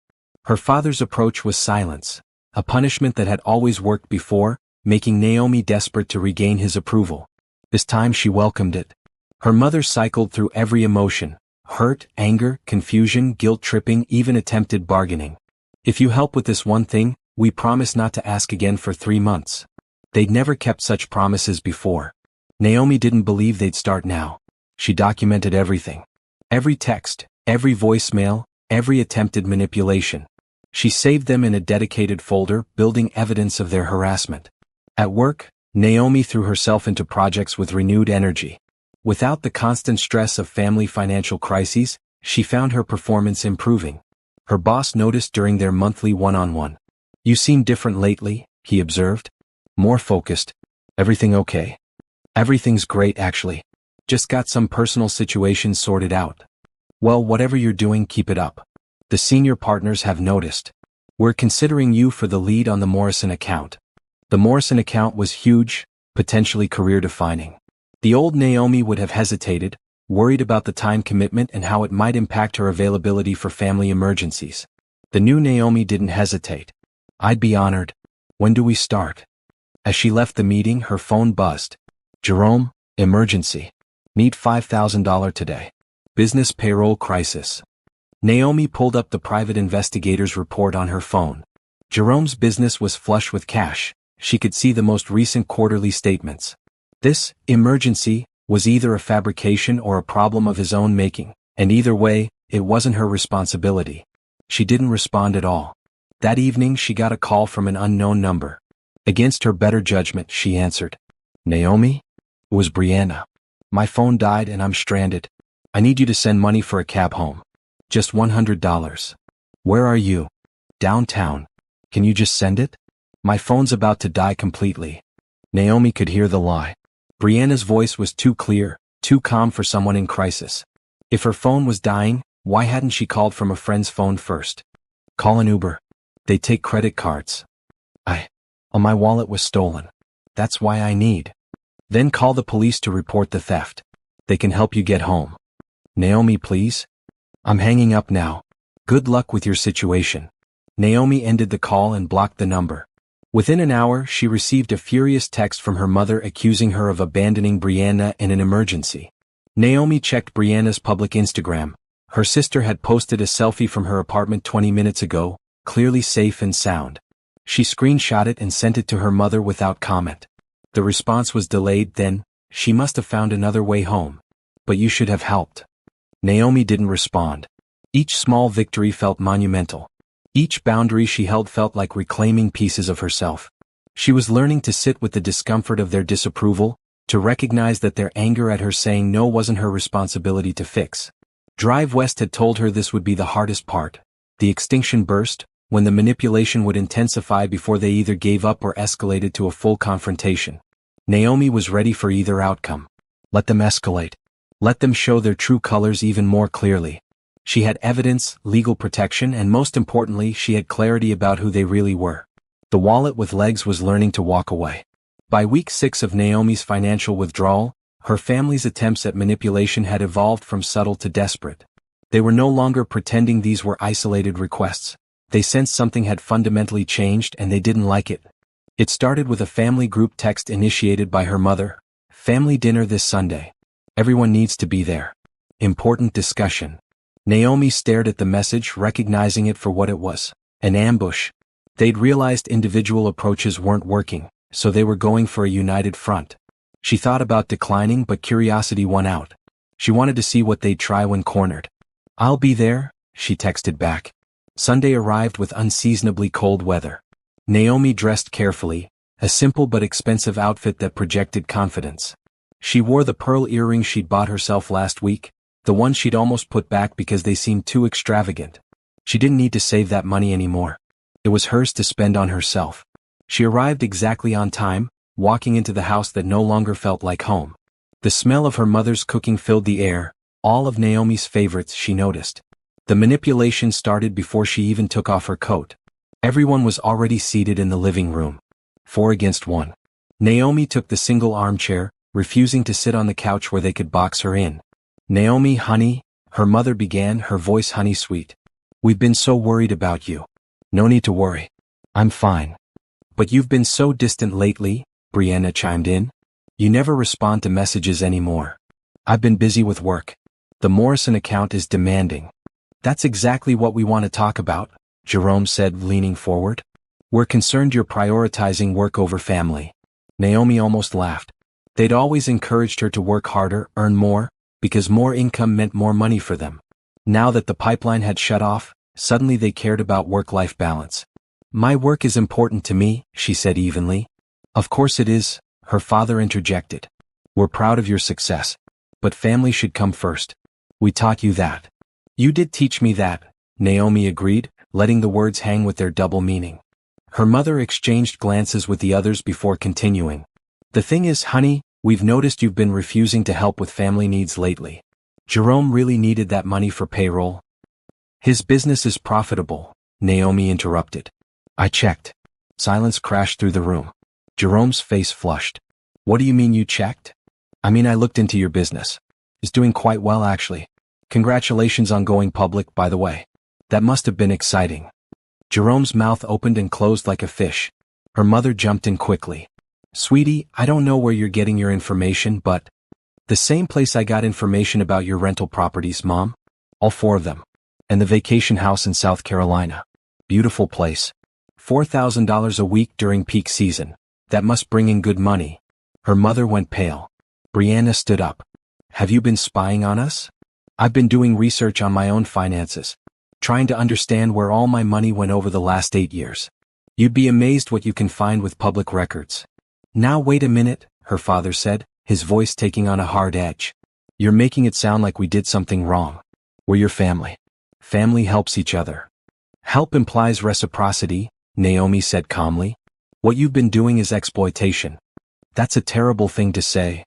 Her father's approach was silence, a punishment that had always worked before, making Naomi desperate to regain his approval. This time she welcomed it. Her mother cycled through every emotion: hurt, anger, confusion, guilt-tripping, even attempted bargaining. If you help with this one thing, we promise not to ask again for 3 months. They'd never kept such promises before. Naomi didn't believe they'd start now. She documented everything. Every text, every voicemail, every attempted manipulation. She saved them in a dedicated folder, building evidence of their harassment. At work, Naomi threw herself into projects with renewed energy. Without the constant stress of family financial crises, she found her performance improving. Her boss noticed during their monthly one-on-one. "You seem different lately," he observed. "More focused. Everything okay?" "Everything's great, actually. Just got some personal situations sorted out." "Well, whatever you're doing, keep it up. The senior partners have noticed. We're considering you for the lead on the Morrison account." The Morrison account was huge, potentially career-defining. The old Naomi would have hesitated, worried about the time commitment and how it might impact her availability for family emergencies. The new Naomi didn't hesitate. "I'd be honored. When do we start?" As she left the meeting, her phone buzzed. "Jerome, emergency. Need $5,000 today. Business payroll crisis." Naomi pulled up the private investigator's report on her phone. Jerome's business was flush with cash. She could see the most recent quarterly statements. This emergency was either a fabrication or a problem of his own making, and either way, it wasn't her responsibility. She didn't respond at all. That evening she got a call from an unknown number. Against her better judgment, she answered. "Naomi?" It was Brianna. "My phone died and I'm stranded. I need you to send money for a cab home. Just $100. "Where are you?" "Downtown. Can you just send it? My phone's about to die completely." Naomi could hear the lie. Brianna's voice was too clear, too calm for someone in crisis. If her phone was dying, why hadn't she called from a friend's phone first? "Call an Uber. They take credit cards." My wallet was stolen. That's why I need." "Then call the police to report the theft. They can help you get home." "Naomi, please." "I'm hanging up now. Good luck with your situation." Naomi ended the call and blocked the number. Within an hour, she received a furious text from her mother accusing her of abandoning Brianna in an emergency. Naomi checked Brianna's public Instagram. Her sister had posted a selfie from her apartment 20 minutes ago, clearly safe and sound. She screenshot it and sent it to her mother without comment. The response was delayed. "Then, she must have found another way home. But you should have helped." Naomi didn't respond. Each small victory felt monumental. Each boundary she held felt like reclaiming pieces of herself. She was learning to sit with the discomfort of their disapproval, to recognize that their anger at her saying no wasn't her responsibility to fix. Drive West had told her this would be the hardest part. The extinction burst, when the manipulation would intensify before they either gave up or escalated to a full confrontation. Naomi was ready for either outcome. Let them escalate. Let them show their true colors even more clearly. She had evidence, legal protection, and most importantly, she had clarity about who they really were. The wallet with legs was learning to walk away. By week 6 of Naomi's financial withdrawal, her family's attempts at manipulation had evolved from subtle to desperate. They were no longer pretending these were isolated requests. They sensed something had fundamentally changed and they didn't like it. It started with a family group text initiated by her mother. Family dinner this Sunday. Everyone needs to be there. Important discussion. Naomi stared at the message, recognizing it for what it was. An ambush. They'd realized individual approaches weren't working, so they were going for a united front. She thought about declining, but curiosity won out. She wanted to see what they'd try when cornered. I'll be there, she texted back. Sunday arrived with unseasonably cold weather. Naomi dressed carefully, a simple but expensive outfit that projected confidence. She wore the pearl earrings she'd bought herself last week, the ones she'd almost put back because they seemed too extravagant. She didn't need to save that money anymore. It was hers to spend on herself. She arrived exactly on time, walking into the house that no longer felt like home. The smell of her mother's cooking filled the air, all of Naomi's favorites, she noticed. The manipulation started before she even took off her coat. Everyone was already seated in the living room. 4 against 1. Naomi took the single armchair, refusing to sit on the couch where they could box her in. Naomi, honey, her mother began, her voice honey sweet. We've been so worried about you. No need to worry. I'm fine. But you've been so distant lately, Brianna chimed in. You never respond to messages anymore. I've been busy with work. The Morrison account is demanding. That's exactly what we want to talk about, Jerome said, leaning forward. We're concerned you're prioritizing work over family. Naomi almost laughed. They'd always encouraged her to work harder, earn more, because more income meant more money for them. Now that the pipeline had shut off, suddenly they cared about work-life balance. My work is important to me, she said evenly. Of course it is, her father interjected. We're proud of your success. But family should come first. We taught you that. You did teach me that, Naomi agreed, letting the words hang with their double meaning. Her mother exchanged glances with the others before continuing. The thing is, honey, we've noticed you've been refusing to help with family needs lately. Jerome really needed that money for payroll. His business is profitable, Naomi interrupted. I checked. Silence crashed through the room. Jerome's face flushed. What do you mean you checked? I mean I looked into your business. It's doing quite well actually. Congratulations on going public, by the way. That must have been exciting. Jerome's mouth opened and closed like a fish. Her mother jumped in quickly. Sweetie, I don't know where you're getting your information, but the same place I got information about your rental properties, Mom. All 4 of them. And the vacation house in South Carolina. Beautiful place. $4,000 a week during peak season. That must bring in good money. Her mother went pale. Brianna stood up. Have you been spying on us? I've been doing research on my own finances, trying to understand where all my money went over the last 8 years. You'd be amazed what you can find with public records. Now wait a minute, her father said, his voice taking on a hard edge. You're making it sound like we did something wrong. We're your family. Family helps each other. Help implies reciprocity, Naomi said calmly. What you've been doing is exploitation. That's a terrible thing to say.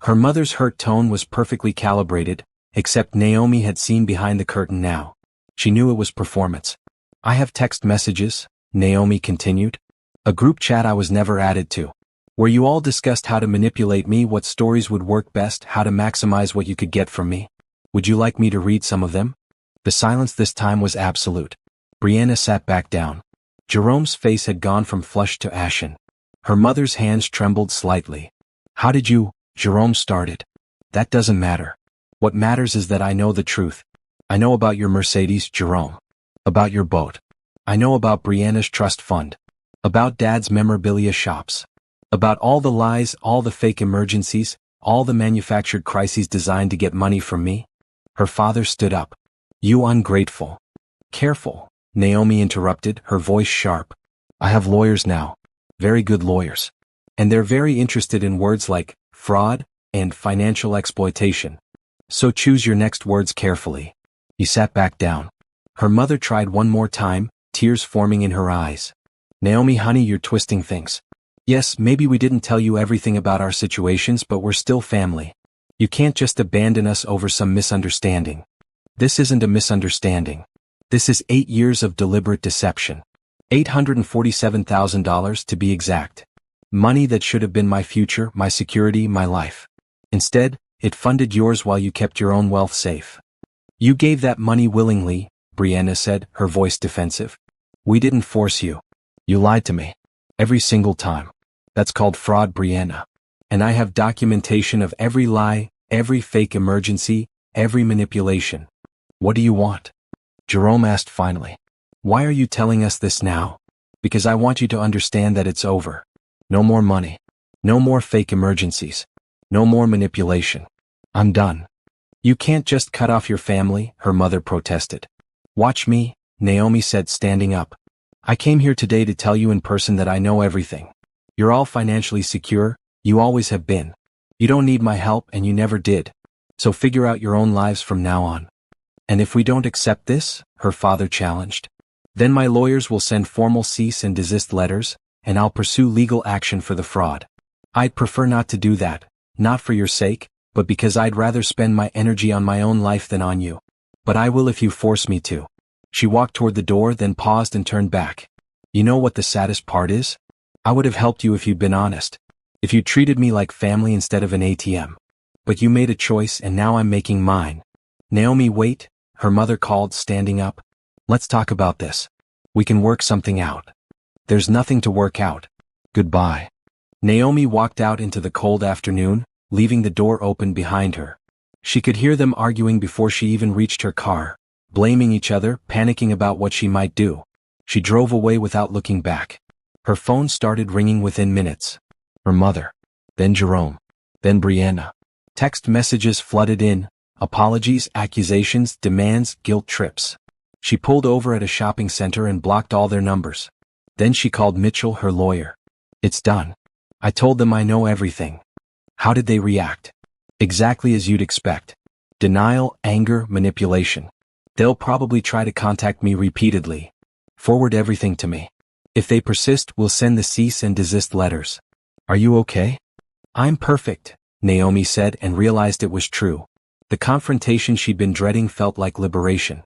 Her mother's hurt tone was perfectly calibrated, except Naomi had seen behind the curtain now. She knew it was performance. I have text messages, Naomi continued. A group chat I was never added to, where you all discussed how to manipulate me, what stories would work best, how to maximize what you could get from me. Would you like me to read some of them? The silence this time was absolute. Brianna sat back down. Jerome's face had gone from flushed to ashen. Her mother's hands trembled slightly. How did you? Jerome started. That doesn't matter. What matters is that I know the truth. I know about your Mercedes, Jerome. About your boat. I know about Brianna's trust fund. About Dad's memorabilia shops. About all the lies, all the fake emergencies, all the manufactured crises designed to get money from me. Her father stood up. You ungrateful. Careful, Naomi interrupted, her voice sharp. I have lawyers now. Very good lawyers. And they're very interested in words like fraud and financial exploitation. So choose your next words carefully. He sat back down. Her mother tried one more time, tears forming in her eyes. Naomi, honey, you're twisting things. Yes, maybe we didn't tell you everything about our situations, but we're still family. You can't just abandon us over some misunderstanding. This isn't a misunderstanding. This is 8 years of deliberate deception. $847,000 to be exact. Money that should have been my future, my security, my life. Instead, it funded yours while you kept your own wealth safe. You gave that money willingly, Brianna said, her voice defensive. We didn't force you. You lied to me. Every single time. That's called fraud, Brianna. And I have documentation of every lie, every fake emergency, every manipulation. What do you want? Jerome asked finally. Why are you telling us this now? Because I want you to understand that it's over. No more money. No more fake emergencies. No more manipulation. I'm done. You can't just cut off your family, her mother protested. Watch me, Naomi said, standing up. I came here today to tell you in person that I know everything. You're all financially secure, you always have been. You don't need my help and you never did. So figure out your own lives from now on. And if we don't accept this, her father challenged, then my lawyers will send formal cease and desist letters, and I'll pursue legal action for the fraud. I'd prefer not to do that, not for your sake, but because I'd rather spend my energy on my own life than on you. But I will if you force me to. She walked toward the door, then paused and turned back. You know what the saddest part is? I would have helped you if you'd been honest. If you treated me like family instead of an ATM. But you made a choice and now I'm making mine. Naomi, wait, her mother called, standing up. Let's talk about this. We can work something out. There's nothing to work out. Goodbye. Naomi walked out into the cold afternoon, leaving the door open behind her. She could hear them arguing before she even reached her car, blaming each other, panicking about what she might do. She drove away without looking back. Her phone started ringing within minutes. Her mother. Then Jerome. Then Brianna. Text messages flooded in, apologies, accusations, demands, guilt trips. She pulled over at a shopping center and blocked all their numbers. Then she called Mitchell, her lawyer. It's done. I told them I know everything. How did they react? Exactly as you'd expect. Denial, anger, manipulation. They'll probably try to contact me repeatedly. Forward everything to me. If they persist, we'll send the cease and desist letters. Are you okay? I'm perfect, Naomi said, and realized it was true. The confrontation she'd been dreading felt like liberation.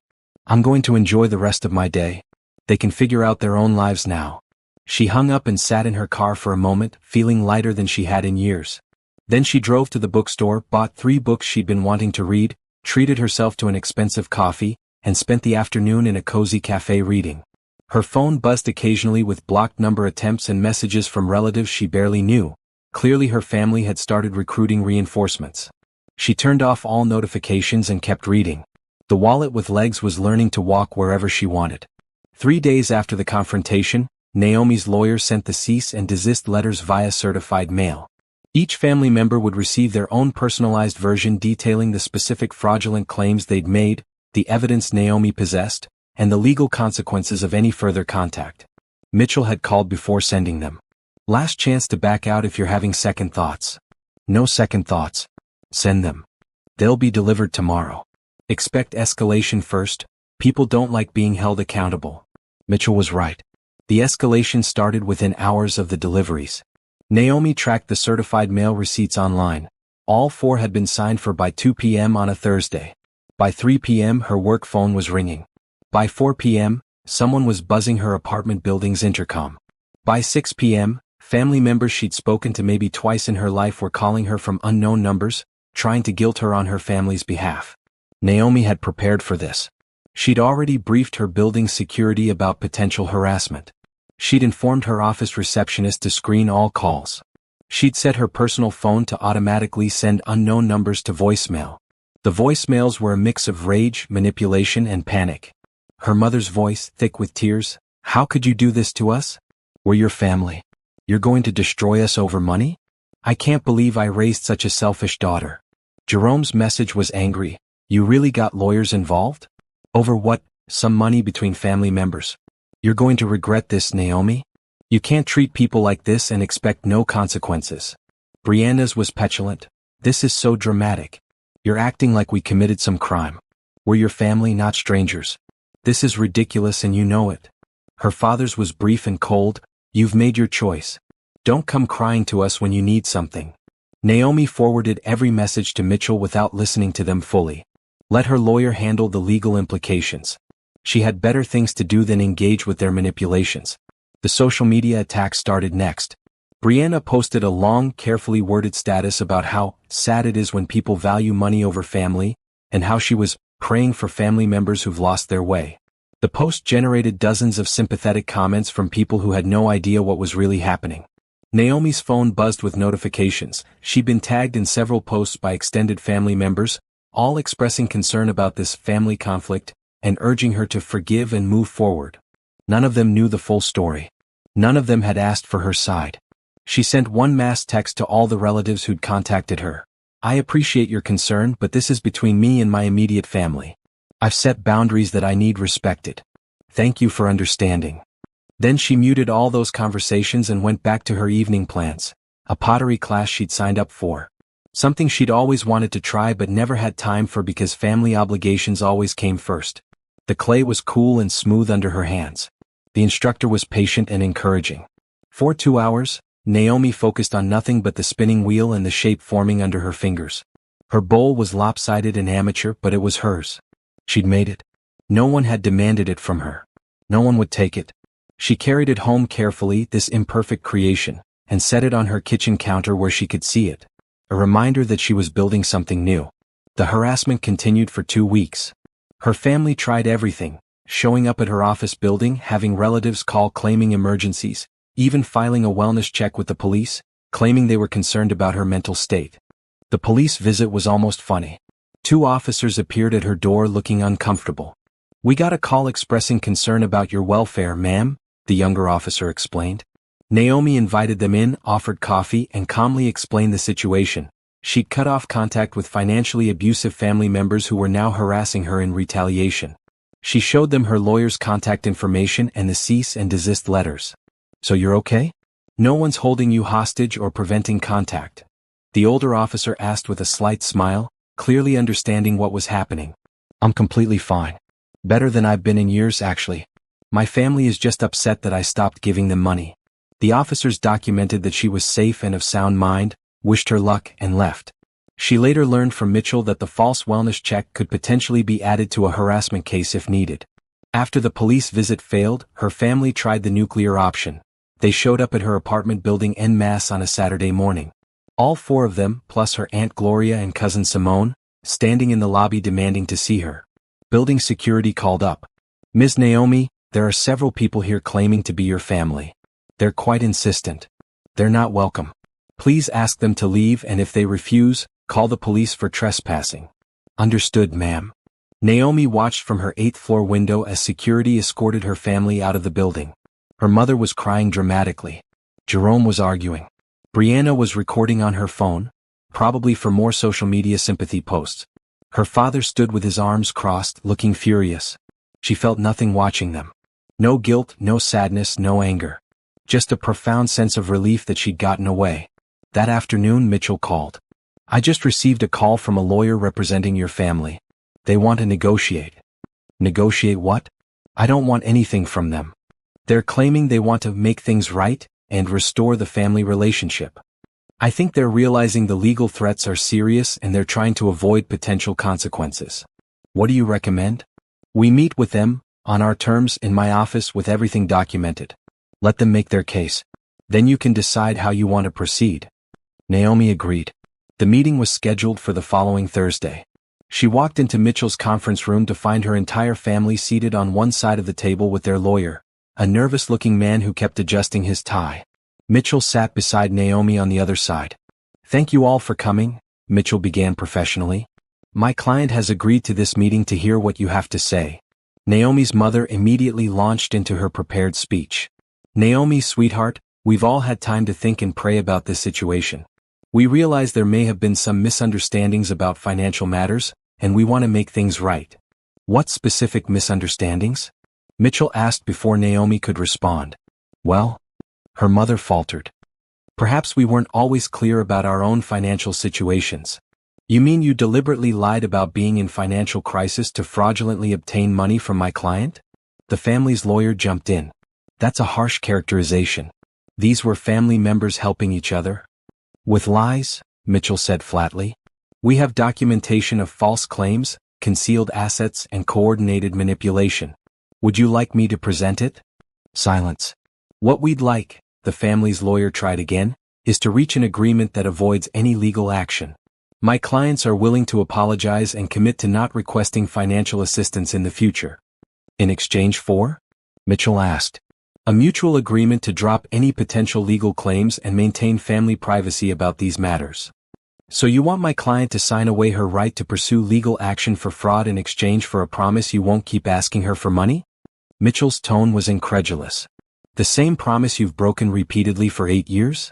I'm going to enjoy the rest of my day. They can figure out their own lives now. She hung up and sat in her car for a moment, feeling lighter than she had in years. Then she drove to the bookstore, bought 3 books she'd been wanting to read, treated herself to an expensive coffee, and spent the afternoon in a cozy cafe reading. Her phone buzzed occasionally with blocked number attempts and messages from relatives she barely knew. Clearly her family had started recruiting reinforcements. She turned off all notifications and kept reading. The wallet with legs was learning to walk wherever she wanted. 3 days after the confrontation, Naomi's lawyer sent the cease and desist letters via certified mail. Each family member would receive their own personalized version detailing the specific fraudulent claims they'd made, the evidence Naomi possessed, and the legal consequences of any further contact. Mitchell had called before sending them. Last chance to back out if you're having second thoughts. No second thoughts. Send them. They'll be delivered tomorrow. Expect escalation first. People don't like being held accountable. Mitchell was right. The escalation started within hours of the deliveries. Naomi tracked the certified mail receipts online. All 4 had been signed for by 2 p.m. on a Thursday. By 3 p.m. her work phone was ringing. By 4 p.m., someone was buzzing her apartment building's intercom. By 6 p.m., family members she'd spoken to maybe twice in her life were calling her from unknown numbers, trying to guilt her on her family's behalf. Naomi had prepared for this. She'd already briefed her building's security about potential harassment. She'd informed her office receptionist to screen all calls. She'd set her personal phone to automatically send unknown numbers to voicemail. The voicemails were a mix of rage, manipulation, and panic. Her mother's voice, thick with tears. How could you do this to us? We're your family. You're going to destroy us over money? I can't believe I raised such a selfish daughter. Jerome's message was angry. You really got lawyers involved? Over what? Some money between family members. You're going to regret this, Naomi. You can't treat people like this and expect no consequences. Brianna's was petulant. This is so dramatic. You're acting like we committed some crime. We're your family, not strangers. This is ridiculous and you know it. Her father's was brief and cold. You've made your choice. Don't come crying to us when you need something. Naomi forwarded every message to Mitchell without listening to them fully. Let her lawyer handle the legal implications. She had better things to do than engage with their manipulations. The social media attack started next. Brianna posted a long, carefully worded status about how sad it is when people value money over family, and how she was praying for family members who've lost their way. The post generated dozens of sympathetic comments from people who had no idea what was really happening. Naomi's phone buzzed with notifications. She'd been tagged in several posts by extended family members, all expressing concern about this family conflict and urging her to forgive and move forward. None of them knew the full story. None of them had asked for her side. She sent one mass text to all the relatives who'd contacted her. I appreciate your concern, but this is between me and my immediate family. I've set boundaries that I need respected. Thank you for understanding. Then she muted all those conversations and went back to her evening plans, a pottery class she'd signed up for. Something she'd always wanted to try but never had time for because family obligations always came first. The clay was cool and smooth under her hands. The instructor was patient and encouraging. For 2 hours, Naomi focused on nothing but the spinning wheel and the shape forming under her fingers. Her bowl was lopsided and amateur, but it was hers. She'd made it. No one had demanded it from her. No one would take it. She carried it home carefully, this imperfect creation, and set it on her kitchen counter where she could see it. A reminder that she was building something new. The harassment continued for 2 weeks. Her family tried everything, showing up at her office building, having relatives call claiming emergencies, even filing a wellness check with the police, claiming they were concerned about her mental state. The police visit was almost funny. 2 officers appeared at her door looking uncomfortable. We got a call expressing concern about your welfare, ma'am, the younger officer explained. Naomi invited them in, offered coffee, and calmly explained the situation. She'd cut off contact with financially abusive family members who were now harassing her in retaliation. She showed them her lawyer's contact information and the cease and desist letters. So you're okay? No one's holding you hostage or preventing contact. The older officer asked with a slight smile, clearly understanding what was happening. I'm completely fine. Better than I've been in years, actually. My family is just upset that I stopped giving them money. The officers documented that she was safe and of sound mind, wished her luck, and left. She later learned from Mitchell that the false wellness check could potentially be added to a harassment case if needed. After the police visit failed, her family tried the nuclear option. They showed up at her apartment building en masse on a Saturday morning. All 4 of them, plus her Aunt Gloria and cousin Simone, standing in the lobby demanding to see her. Building security called up. Ms. Naomi, there are several people here claiming to be your family. They're quite insistent. They're not welcome. Please ask them to leave, and if they refuse, call the police for trespassing. Understood, ma'am. Naomi watched from her 8th-floor window as security escorted her family out of the building. Her mother was crying dramatically. Jerome was arguing. Brianna was recording on her phone, probably for more social media sympathy posts. Her father stood with his arms crossed, looking furious. She felt nothing watching them. No guilt, no sadness, no anger. Just a profound sense of relief that she'd gotten away. That afternoon, Mitchell called. I just received a call from a lawyer representing your family. They want to negotiate. Negotiate what? I don't want anything from them. They're claiming they want to make things right and restore the family relationship. I think they're realizing the legal threats are serious and they're trying to avoid potential consequences. What do you recommend? We meet with them, on our terms, in my office with everything documented. Let them make their case. Then you can decide how you want to proceed. Naomi agreed. The meeting was scheduled for the following Thursday. She walked into Mitchell's conference room to find her entire family seated on one side of the table with their lawyer, a nervous-looking man who kept adjusting his tie. Mitchell sat beside Naomi on the other side. Thank you all for coming, Mitchell began professionally. My client has agreed to this meeting to hear what you have to say. Naomi's mother immediately launched into her prepared speech. Naomi, sweetheart, we've all had time to think and pray about this situation. We realize there may have been some misunderstandings about financial matters, and we want to make things right. What specific misunderstandings? Mitchell asked before Naomi could respond. Well, her mother faltered. Perhaps we weren't always clear about our own financial situations. You mean you deliberately lied about being in financial crisis to fraudulently obtain money from my client? The family's lawyer jumped in. That's a harsh characterization. These were family members helping each other? With lies, Mitchell said flatly. We have documentation of false claims, concealed assets, and coordinated manipulation. Would you like me to present it? Silence. What we'd like, the family's lawyer tried again, is to reach an agreement that avoids any legal action. My clients are willing to apologize and commit to not requesting financial assistance in the future. In exchange for? Mitchell asked. A mutual agreement to drop any potential legal claims and maintain family privacy about these matters. So you want my client to sign away her right to pursue legal action for fraud in exchange for a promise you won't keep asking her for money? Mitchell's tone was incredulous. The same promise you've broken repeatedly for 8 years?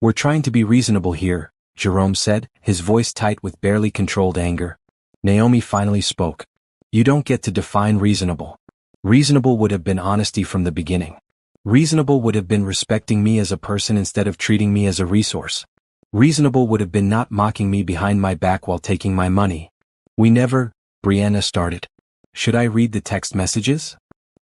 We're trying to be reasonable here, Jerome said, his voice tight with barely controlled anger. Naomi finally spoke. You don't get to define reasonable. Reasonable would have been honesty from the beginning. Reasonable would have been respecting me as a person instead of treating me as a resource. Reasonable would have been not mocking me behind my back while taking my money. We never, Brianna started. Should I read the text messages?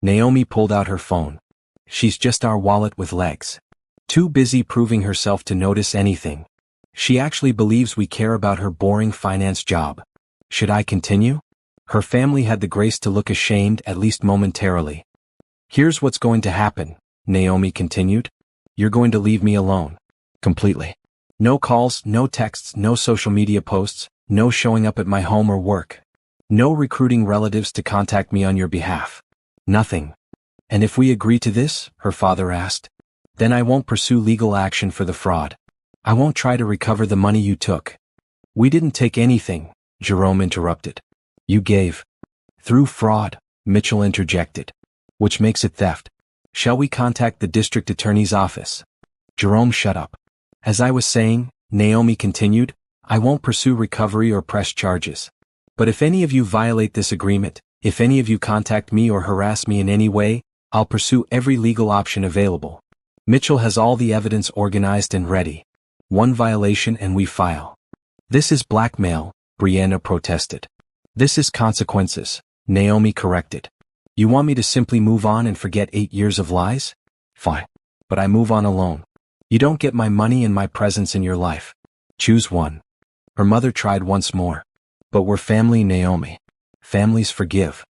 Naomi pulled out her phone. She's just our wallet with legs. Too busy proving herself to notice anything. She actually believes we care about her boring finance job. Should I continue? Her family had the grace to look ashamed, at least momentarily. Here's what's going to happen, Naomi continued. You're going to leave me alone. Completely. No calls, no texts, no social media posts, no showing up at my home or work. No recruiting relatives to contact me on your behalf. Nothing. And if we agree to this, her father asked, then I won't pursue legal action for the fraud. I won't try to recover the money you took. We didn't take anything, Jerome interrupted. You gave. Through fraud, Mitchell interjected. Which makes it theft. Shall we contact the district attorney's office? Jerome shut up. As I was saying, Naomi continued, I won't pursue recovery or press charges. But if any of you violate this agreement, if any of you contact me or harass me in any way, I'll pursue every legal option available. Mitchell has all the evidence organized and ready. One violation and we file. This is blackmail, Brianna protested. This is consequences, Naomi corrected. You want me to simply move on and forget 8 years of lies? Fine. But I move on alone. You don't get my money and my presence in your life. Choose one. Her mother tried once more. But we're family, Naomi. Families forgive.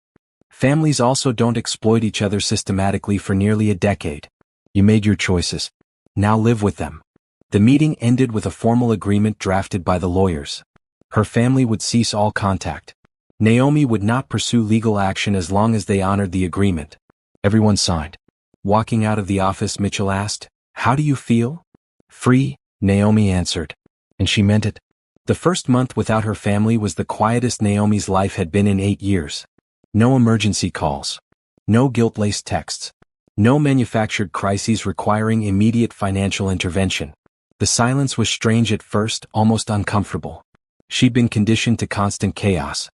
Families also don't exploit each other systematically for nearly a decade. You made your choices. Now live with them. The meeting ended with a formal agreement drafted by the lawyers. Her family would cease all contact. Naomi would not pursue legal action as long as they honored the agreement. Everyone signed. Walking out of the office, Mitchell asked, How do you feel? Free, Naomi answered. And she meant it. The first month without her family was the quietest Naomi's life had been in 8 years. No emergency calls. No guilt-laced texts. No manufactured crises requiring immediate financial intervention. The silence was strange at first, almost uncomfortable. She'd been conditioned to constant chaos.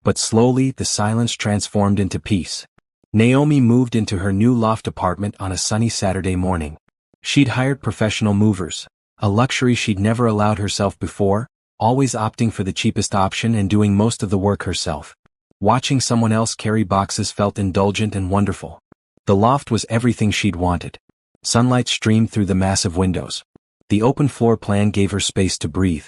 But slowly, the silence transformed into peace. Naomi moved into her new loft apartment on a sunny Saturday morning. She'd hired professional movers, a luxury she'd never allowed herself before, always opting for the cheapest option and doing most of the work herself. Watching someone else carry boxes felt indulgent and wonderful. The loft was everything she'd wanted. Sunlight streamed through the massive windows. The open floor plan gave her space to breathe.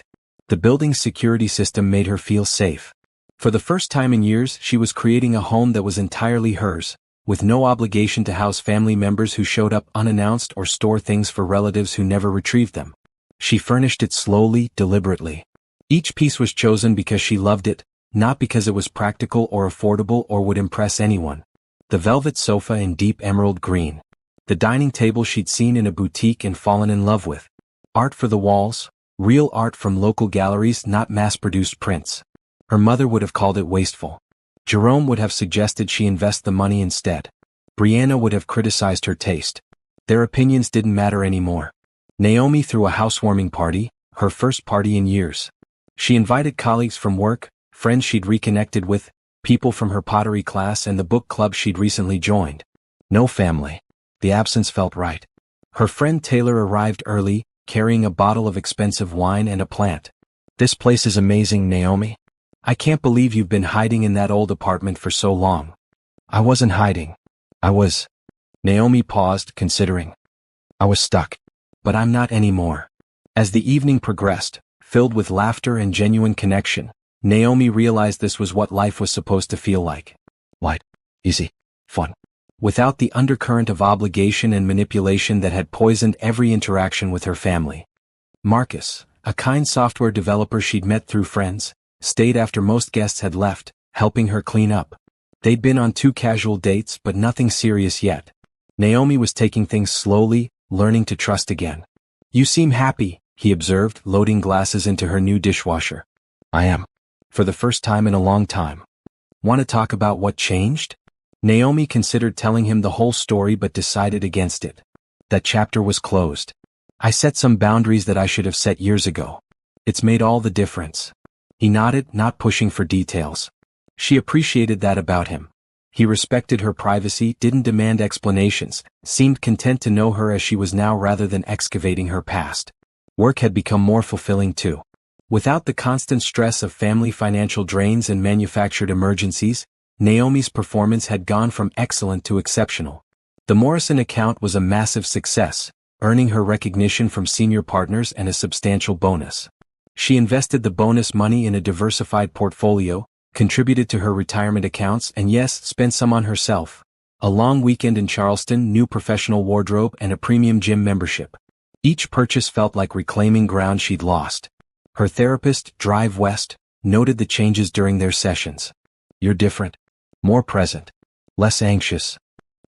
The building's security system made her feel safe. For the first time in years, she was creating a home that was entirely hers, with no obligation to house family members who showed up unannounced or store things for relatives who never retrieved them. She furnished it slowly, deliberately. Each piece was chosen because she loved it, not because it was practical or affordable or would impress anyone. The velvet sofa in deep emerald green. The dining table she'd seen in a boutique and fallen in love with. Art for the walls, real art from local galleries, not mass-produced prints. Her mother would have called it wasteful. Jerome would have suggested she invest the money instead. Brianna would have criticized her taste. Their opinions didn't matter anymore. Naomi threw a housewarming party, her first party in years. She invited colleagues from work, friends she'd reconnected with, people from her pottery class and the book club she'd recently joined. No family. The absence felt right. Her friend Taylor arrived early, carrying a bottle of expensive wine and a plant. This place is amazing, Naomi. I can't believe you've been hiding in that old apartment for so long. I wasn't hiding. I was. Naomi paused, considering. I was stuck. But I'm not anymore. As the evening progressed, filled with laughter and genuine connection, Naomi realized this was what life was supposed to feel like. Light, easy, fun. Without the undercurrent of obligation and manipulation that had poisoned every interaction with her family. Marcus, a kind software developer she'd met through friends, stayed after most guests had left, helping her clean up. They'd been on 2 casual dates, but nothing serious yet. Naomi was taking things slowly, learning to trust again. You seem happy, he observed, loading glasses into her new dishwasher. I am. For the first time in a long time. Want to talk about what changed? Naomi considered telling him the whole story but decided against it. That chapter was closed. I set some boundaries that I should have set years ago. It's made all the difference. He nodded, not pushing for details. She appreciated that about him. He respected her privacy, didn't demand explanations, seemed content to know her as she was now rather than excavating her past. Work had become more fulfilling too. Without the constant stress of family financial drains and manufactured emergencies, Naomi's performance had gone from excellent to exceptional. The Morrison account was a massive success, earning her recognition from senior partners and a substantial bonus. She invested the bonus money in a diversified portfolio, contributed to her retirement accounts, and yes, spent some on herself. A long weekend in Charleston, new professional wardrobe, and a premium gym membership. Each purchase felt like reclaiming ground she'd lost. Her therapist, Drive West, noted the changes during their sessions. You're different. More present. Less anxious.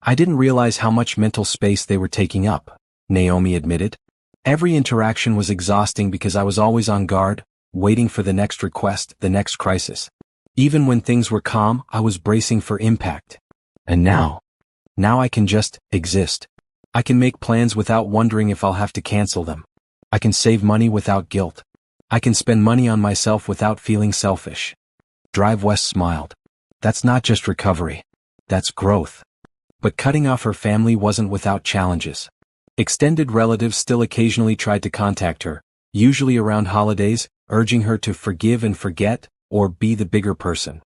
I didn't realize how much mental space they were taking up, Naomi admitted. Every interaction was exhausting because I was always on guard, waiting for the next request, the next crisis. Even when things were calm, I was bracing for impact. And now I can just exist. I can make plans without wondering if I'll have to cancel them. I can save money without guilt. I can spend money on myself without feeling selfish. Drive West smiled. That's not just recovery. That's growth. But cutting off her family wasn't without challenges. Extended relatives still occasionally tried to contact her, usually around holidays, urging her to forgive and forget, or be the bigger person.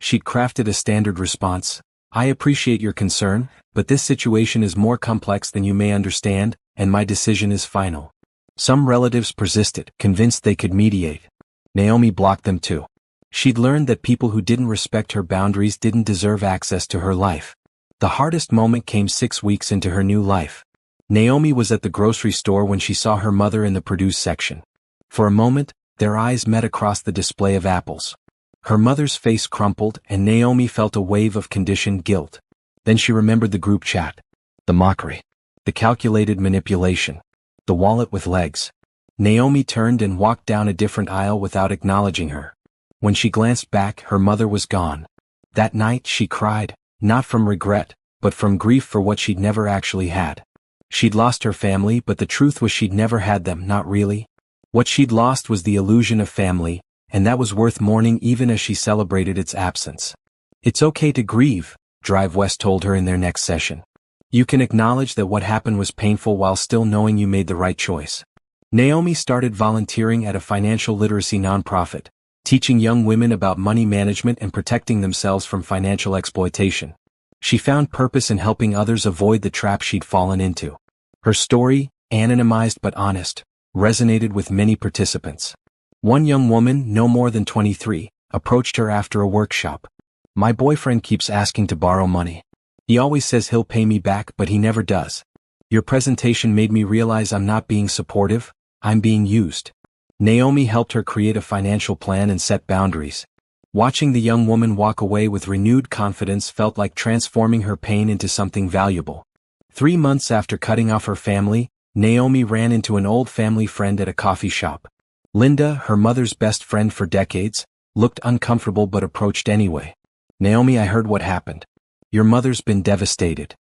She'd crafted a standard response. I appreciate your concern, but this situation is more complex than you may understand, and my decision is final. Some relatives persisted, convinced they could mediate. Naomi blocked them too. She'd learned that people who didn't respect her boundaries didn't deserve access to her life. The hardest moment came 6 weeks into her new life. Naomi was at the grocery store when she saw her mother in the produce section. For a moment, their eyes met across the display of apples. Her mother's face crumpled, and Naomi felt a wave of conditioned guilt. Then she remembered the group chat. The mockery. The calculated manipulation. The wallet with legs. Naomi turned and walked down a different aisle without acknowledging her. When she glanced back, her mother was gone. That night she cried, not from regret, but from grief for what she'd never actually had. She'd lost her family, but the truth was she'd never had them, not really. What she'd lost was the illusion of family, and that was worth mourning even as she celebrated its absence. It's okay to grieve, Drive West told her in their next session. You can acknowledge that what happened was painful while still knowing you made the right choice. Naomi started volunteering at a financial literacy nonprofit, teaching young women about money management and protecting themselves from financial exploitation. She found purpose in helping others avoid the trap she'd fallen into. Her story, anonymized but honest, resonated with many participants. One young woman, no more than 23, approached her after a workshop. My boyfriend keeps asking to borrow money. He always says he'll pay me back, but he never does. Your presentation made me realize I'm not being supportive, I'm being used. Naomi helped her create a financial plan and set boundaries. Watching the young woman walk away with renewed confidence felt like transforming her pain into something valuable. 3 months after cutting off her family, Naomi ran into an old family friend at a coffee shop. Linda, her mother's best friend for decades, looked uncomfortable but approached anyway. Naomi, I heard what happened. Your mother's been devastated.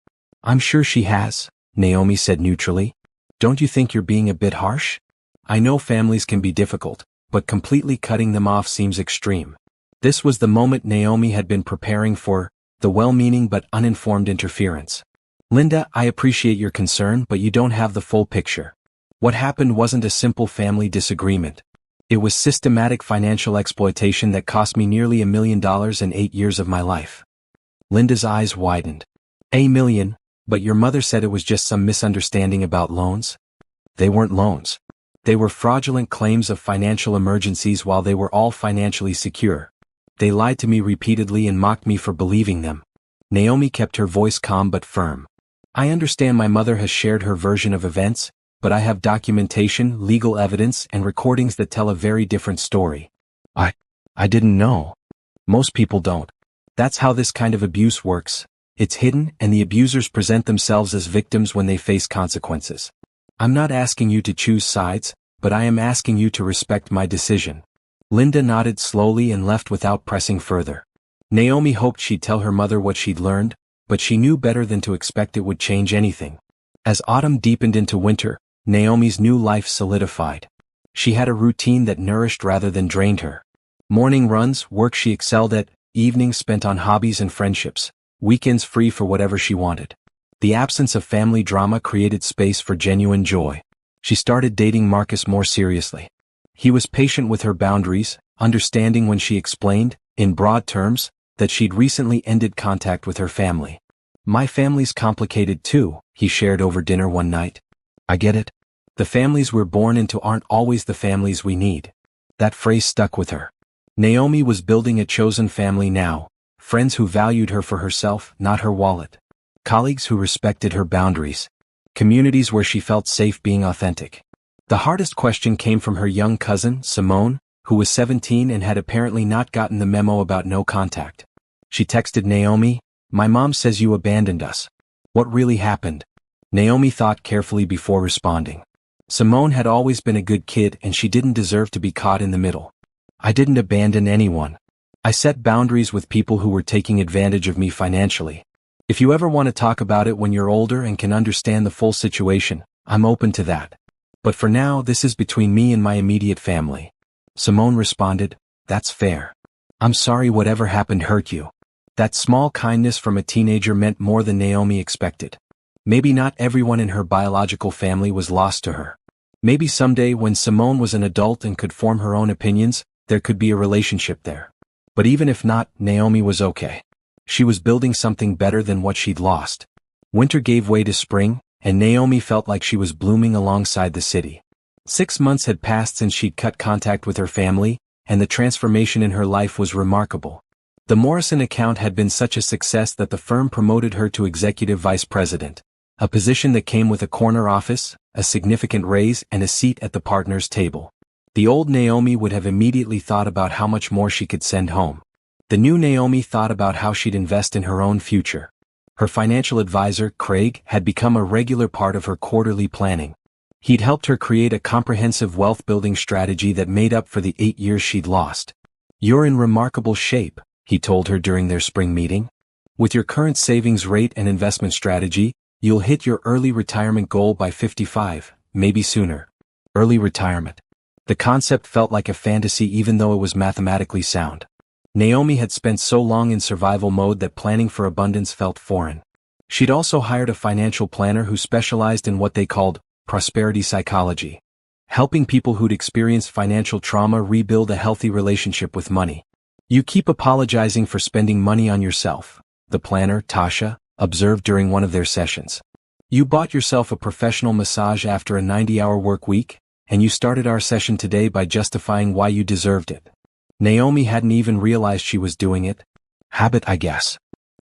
I'm sure she has, Naomi said neutrally. Don't you think you're being a bit harsh? I know families can be difficult, but completely cutting them off seems extreme. This was the moment Naomi had been preparing for, the well-meaning but uninformed interference. Linda, I appreciate your concern, but you don't have the full picture. What happened wasn't a simple family disagreement. It was systematic financial exploitation that cost me nearly $1 million in 8 years of my life. Linda's eyes widened. $1 million? But your mother said it was just some misunderstanding about loans? They weren't loans. They were fraudulent claims of financial emergencies while they were all financially secure. They lied to me repeatedly and mocked me for believing them. Naomi kept her voice calm but firm. I understand my mother has shared her version of events, but I have documentation, legal evidence, and recordings that tell a very different story. I didn't know. Most people don't. That's how this kind of abuse works. It's hidden, and the abusers present themselves as victims when they face consequences. I'm not asking you to choose sides, but I am asking you to respect my decision. Linda nodded slowly and left without pressing further. Naomi hoped she'd tell her mother what she'd learned, but she knew better than to expect it would change anything. As autumn deepened into winter, Naomi's new life solidified. She had a routine that nourished rather than drained her. Morning runs, work she excelled at, evenings spent on hobbies and friendships, weekends free for whatever she wanted. The absence of family drama created space for genuine joy. She started dating Marcus more seriously. He was patient with her boundaries, understanding when she explained, in broad terms, that she'd recently ended contact with her family. My family's complicated too, he shared over dinner one night. I get it. The families we're born into aren't always the families we need. That phrase stuck with her. Naomi was building a chosen family now, friends who valued her for herself, not her wallet. Colleagues who respected her boundaries. Communities where she felt safe being authentic. The hardest question came from her young cousin, Simone, who was 17 and had apparently not gotten the memo about no contact. She texted Naomi, "My mom says you abandoned us. What really happened?" Naomi thought carefully before responding. Simone had always been a good kid and she didn't deserve to be caught in the middle. I didn't abandon anyone. I set boundaries with people who were taking advantage of me financially. If you ever want to talk about it when you're older and can understand the full situation, I'm open to that. But for now, this is between me and my immediate family. Simone responded, "That's fair. I'm sorry whatever happened hurt you." That small kindness from a teenager meant more than Naomi expected. Maybe not everyone in her biological family was lost to her. Maybe someday when Simone was an adult and could form her own opinions, there could be a relationship there. But even if not, Naomi was okay. She was building something better than what she'd lost. Winter gave way to spring, and Naomi felt like she was blooming alongside the city. 6 months had passed since she'd cut contact with her family, and the transformation in her life was remarkable. The Morrison account had been such a success that the firm promoted her to executive vice president, a position that came with a corner office, a significant raise, and a seat at the partners' table. The old Naomi would have immediately thought about how much more she could send home. The new Naomi thought about how she'd invest in her own future. Her financial advisor, Craig, had become a regular part of her quarterly planning. He'd helped her create a comprehensive wealth-building strategy that made up for the 8 years she'd lost. "You're in remarkable shape," he told her during their spring meeting. "With your current savings rate and investment strategy, you'll hit your early retirement goal by 55, maybe sooner." Early retirement. The concept felt like a fantasy even though it was mathematically sound. Naomi had spent so long in survival mode that planning for abundance felt foreign. She'd also hired a financial planner who specialized in what they called prosperity psychology, helping people who'd experienced financial trauma rebuild a healthy relationship with money. "You keep apologizing for spending money on yourself," the planner, Tasha, observed during one of their sessions. "You bought yourself a professional massage after a 90-hour work week, and you started our session today by justifying why you deserved it." Naomi hadn't even realized she was doing it. Habit, I guess.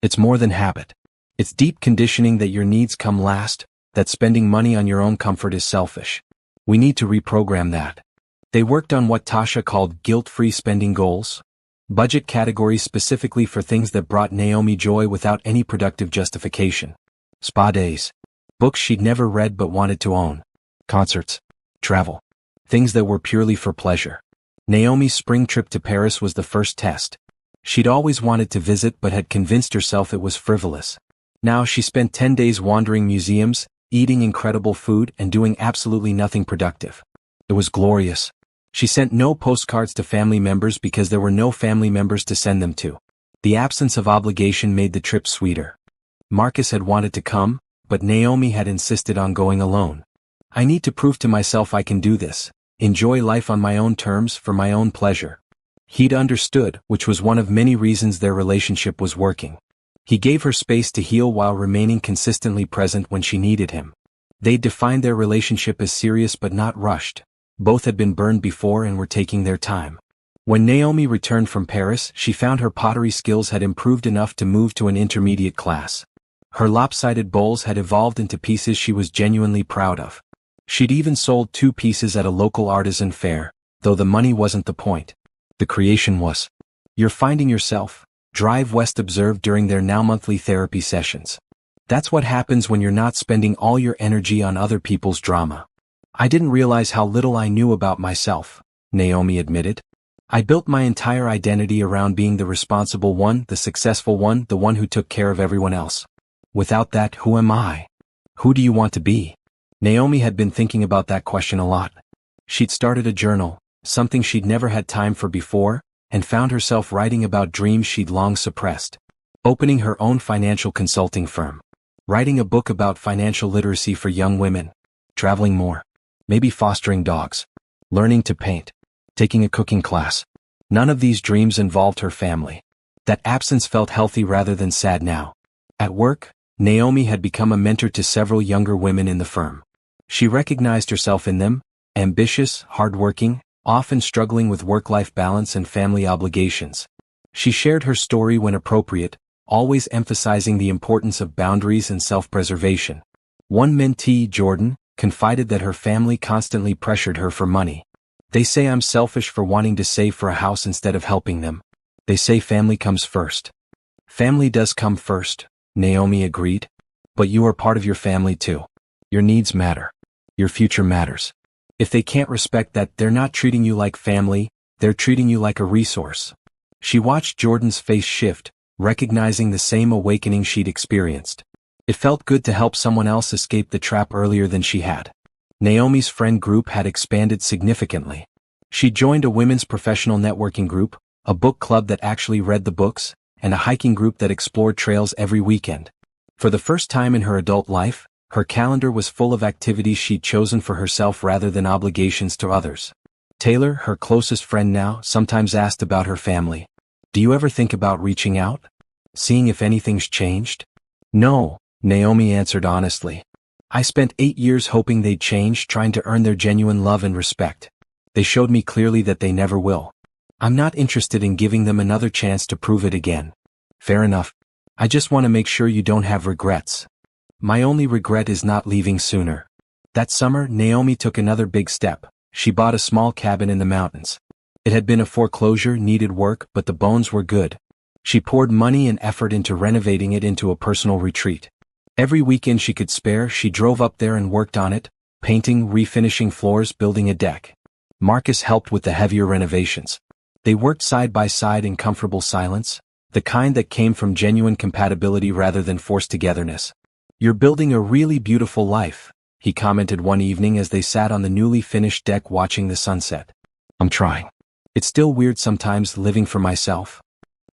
It's more than habit. It's deep conditioning that your needs come last, that spending money on your own comfort is selfish. We need to reprogram that. They worked on what Tasha called guilt-free spending goals, budget categories specifically for things that brought Naomi joy without any productive justification. Spa days. Books she'd never read but wanted to own. Concerts. Travel. Things that were purely for pleasure. Naomi's spring trip to Paris was the first test. She'd always wanted to visit but had convinced herself it was frivolous. Now she spent 10 days wandering museums, eating incredible food, and doing absolutely nothing productive. It was glorious. She sent no postcards to family members because there were no family members to send them to. The absence of obligation made the trip sweeter. Marcus had wanted to come, but Naomi had insisted on going alone. "I need to prove to myself I can do this, enjoy life on my own terms for my own pleasure." He'd understood, which was one of many reasons their relationship was working. He gave her space to heal while remaining consistently present when she needed him. They'd defined their relationship as serious but not rushed. Both had been burned before and were taking their time. When Naomi returned from Paris, she found her pottery skills had improved enough to move to an intermediate class. Her lopsided bowls had evolved into pieces she was genuinely proud of. She'd even sold 2 pieces at a local artisan fair, though the money wasn't the point. The creation was. "You're finding yourself," Drive West observed during their now monthly therapy sessions. "That's what happens when you're not spending all your energy on other people's drama." "I didn't realize how little I knew about myself," Naomi admitted. "I built my entire identity around being the responsible one, the successful one, the one who took care of everyone else. Without that, who am I? Who do you want to be?" Naomi had been thinking about that question a lot. She'd started a journal, something she'd never had time for before, and found herself writing about dreams she'd long suppressed. Opening her own financial consulting firm. Writing a book about financial literacy for young women. Traveling more. Maybe fostering dogs. Learning to paint. Taking a cooking class. None of these dreams involved her family. That absence felt healthy rather than sad now. At work, Naomi had become a mentor to several younger women in the firm. She recognized herself in them, ambitious, hardworking, often struggling with work-life balance and family obligations. She shared her story when appropriate, always emphasizing the importance of boundaries and self-preservation. One mentee, Jordan, confided that her family constantly pressured her for money. "They say I'm selfish for wanting to save for a house instead of helping them. They say family comes first." "Family does come first," Naomi agreed. "But you are part of your family too. Your needs matter. Your future matters. If they can't respect that, they're not treating you like family, they're treating you like a resource." She watched Jordan's face shift, recognizing the same awakening she'd experienced. It felt good to help someone else escape the trap earlier than she had. Naomi's friend group had expanded significantly. She joined a women's professional networking group, a book club that actually read the books, and a hiking group that explored trails every weekend. For the first time in her adult life, her calendar was full of activities she'd chosen for herself rather than obligations to others. Taylor, her closest friend now, sometimes asked about her family. "Do you ever think about reaching out? Seeing if anything's changed?" "No," Naomi answered honestly. "I spent 8 years hoping they'd change, trying to earn their genuine love and respect. They showed me clearly that they never will. I'm not interested in giving them another chance to prove it again." "Fair enough. I just want to make sure you don't have regrets." "My only regret is not leaving sooner." That summer, Naomi took another big step. She bought a small cabin in the mountains. It had been a foreclosure, needed work, but the bones were good. She poured money and effort into renovating it into a personal retreat. Every weekend she could spare, she drove up there and worked on it, painting, refinishing floors, building a deck. Marcus helped with the heavier renovations. They worked side by side in comfortable silence, the kind that came from genuine compatibility rather than forced togetherness. "You're building a really beautiful life," he commented one evening as they sat on the newly finished deck watching the sunset. "I'm trying. It's still weird sometimes living for myself."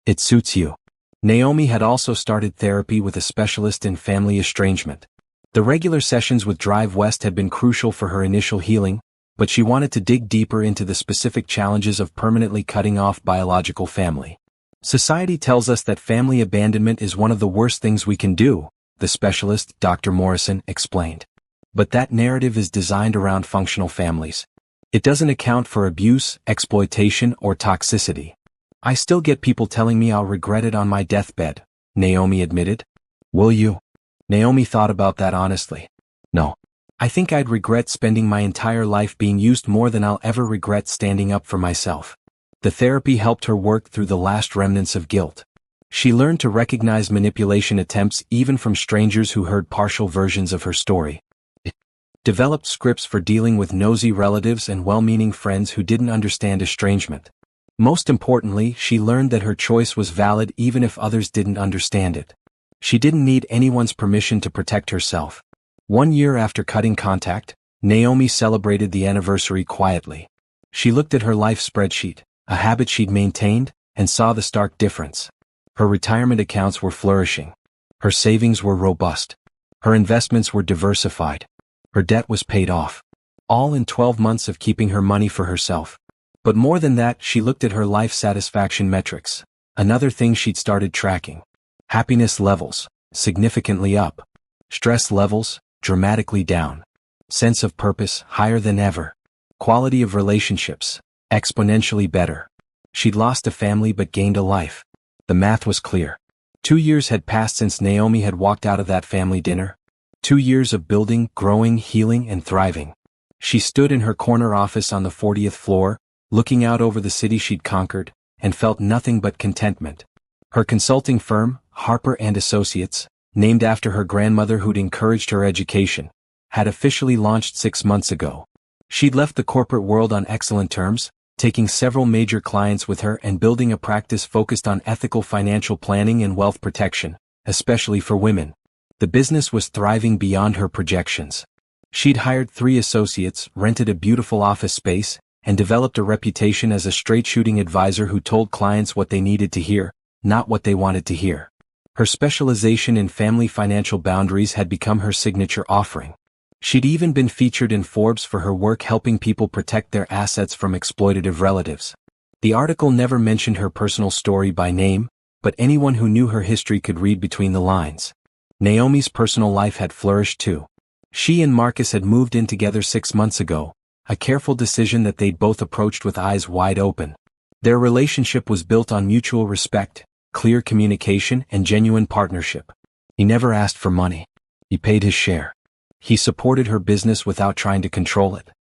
"It suits you." Naomi had also started therapy with a specialist in family estrangement. The regular sessions with Drive West had been crucial for her initial healing, but she wanted to dig deeper into the specific challenges of permanently cutting off biological family. "Society tells us that family abandonment is one of the worst things we can do," the specialist, Dr. Morrison, explained. "But that narrative is designed around functional families. It doesn't account for abuse, exploitation, or toxicity." "I still get people telling me I'll regret it on my deathbed," Naomi admitted. "Will you?" Naomi thought about that honestly. "No. I think I'd regret spending my entire life being used more than I'll ever regret standing up for myself." The therapy helped her work through the last remnants of guilt. She learned to recognize manipulation attempts even from strangers who heard partial versions of her story. It developed scripts for dealing with nosy relatives and well-meaning friends who didn't understand estrangement. Most importantly, she learned that her choice was valid even if others didn't understand it. She didn't need anyone's permission to protect herself. 1 year after cutting contact, Naomi celebrated the anniversary quietly. She looked at her life spreadsheet, a habit she'd maintained, and saw the stark difference. Her retirement accounts were flourishing. Her savings were robust. Her investments were diversified. Her debt was paid off. All in 12 months of keeping her money for herself. But more than that, she looked at her life satisfaction metrics, another thing she'd started tracking. Happiness levels, significantly up. Stress levels, dramatically down. Sense of purpose, higher than ever. Quality of relationships, exponentially better. She'd lost a family but gained a life. The math was clear. 2 years had passed since Naomi had walked out of that family dinner. 2 years of building, growing, healing, and thriving. She stood in her corner office on the 40th floor, looking out over the city she'd conquered, and felt nothing but contentment. Her consulting firm, Harper & Associates, named after her grandmother who'd encouraged her education, had officially launched 6 months ago. She'd left the corporate world on excellent terms, taking several major clients with her and building a practice focused on ethical financial planning and wealth protection, especially for women. The business was thriving beyond her projections. She'd hired 3 associates, rented a beautiful office space, and developed a reputation as a straight-shooting advisor who told clients what they needed to hear, not what they wanted to hear. Her specialization in family financial boundaries had become her signature offering. She'd even been featured in Forbes for her work helping people protect their assets from exploitative relatives. The article never mentioned her personal story by name, but anyone who knew her history could read between the lines. Naomi's personal life had flourished too. She and Marcus had moved in together 6 months ago, a careful decision that they'd both approached with eyes wide open. Their relationship was built on mutual respect, clear communication, and genuine partnership. He never asked for money. He paid his share. He supported her business without trying to control it.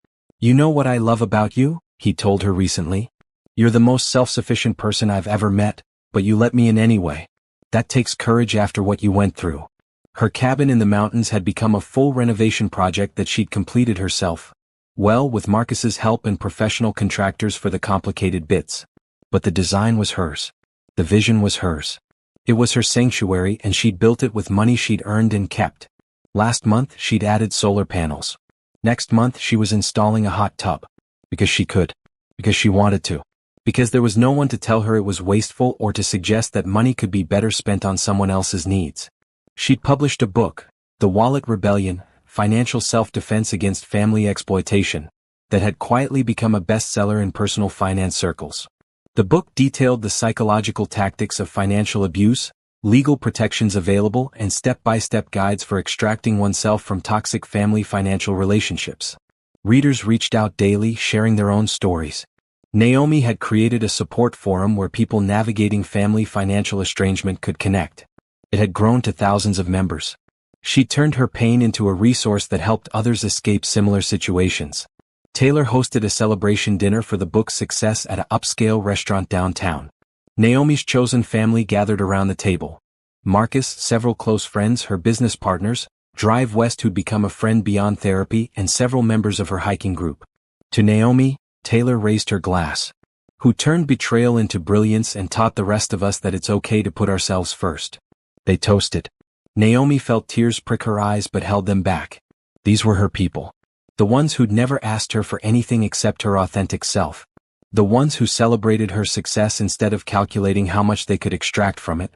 "You know what I love about you?" he told her recently. "You're the most self-sufficient person I've ever met, but you let me in anyway. That takes courage after what you went through." Her cabin in the mountains had become a full renovation project that she'd completed herself. Well, with Marcus's help and professional contractors for the complicated bits. But the design was hers. The vision was hers. It was her sanctuary and she'd built it with money she'd earned and kept. Last month, she'd added solar panels. Next month, she was installing a hot tub. Because she could. Because she wanted to. Because there was no one to tell her it was wasteful or to suggest that money could be better spent on someone else's needs. She'd published a book, The Wallet Rebellion, Financial Self-Defense Against Family Exploitation, that had quietly become a bestseller in personal finance circles. The book detailed the psychological tactics of financial abuse, legal protections available, and step-by-step guides for extracting oneself from toxic family financial relationships. Readers reached out daily, sharing their own stories. Naomi had created a support forum where people navigating family financial estrangement could connect. It had grown to thousands of members. She turned her pain into a resource that helped others escape similar situations. Taylor hosted a celebration dinner for the book's success at an upscale restaurant downtown. Naomi's chosen family gathered around the table. Marcus, several close friends, her business partners, Drive West who'd become a friend beyond therapy, and several members of her hiking group. To Naomi, Taylor raised her glass. "Who turned betrayal into brilliance and taught the rest of us that it's okay to put ourselves first." They toasted. Naomi felt tears prick her eyes but held them back. These were her people. The ones who'd never asked her for anything except her authentic self. The ones who celebrated her success instead of calculating how much they could extract from it.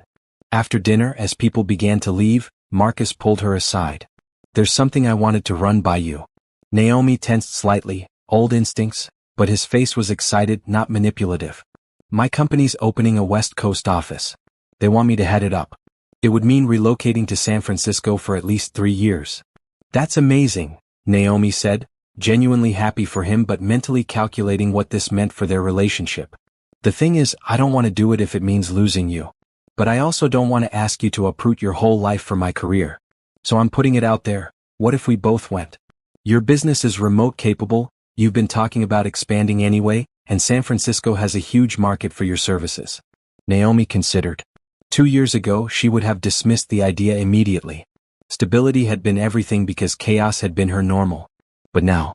After dinner, as people began to leave, Marcus pulled her aside. "There's something I wanted to run by you." Naomi tensed slightly, old instincts, but his face was excited, not manipulative. "My company's opening a West Coast office. They want me to head it up. It would mean relocating to San Francisco for at least 3 years." "That's amazing," Naomi said, genuinely happy for him but mentally calculating what this meant for their relationship. "The thing is, I don't want to do it if it means losing you. But I also don't want to ask you to uproot your whole life for my career. So I'm putting it out there, what if we both went? Your business is remote capable, you've been talking about expanding anyway, and San Francisco has a huge market for your services." Naomi considered. 2 years ago, she would have dismissed the idea immediately. Stability had been everything because chaos had been her normal. But now,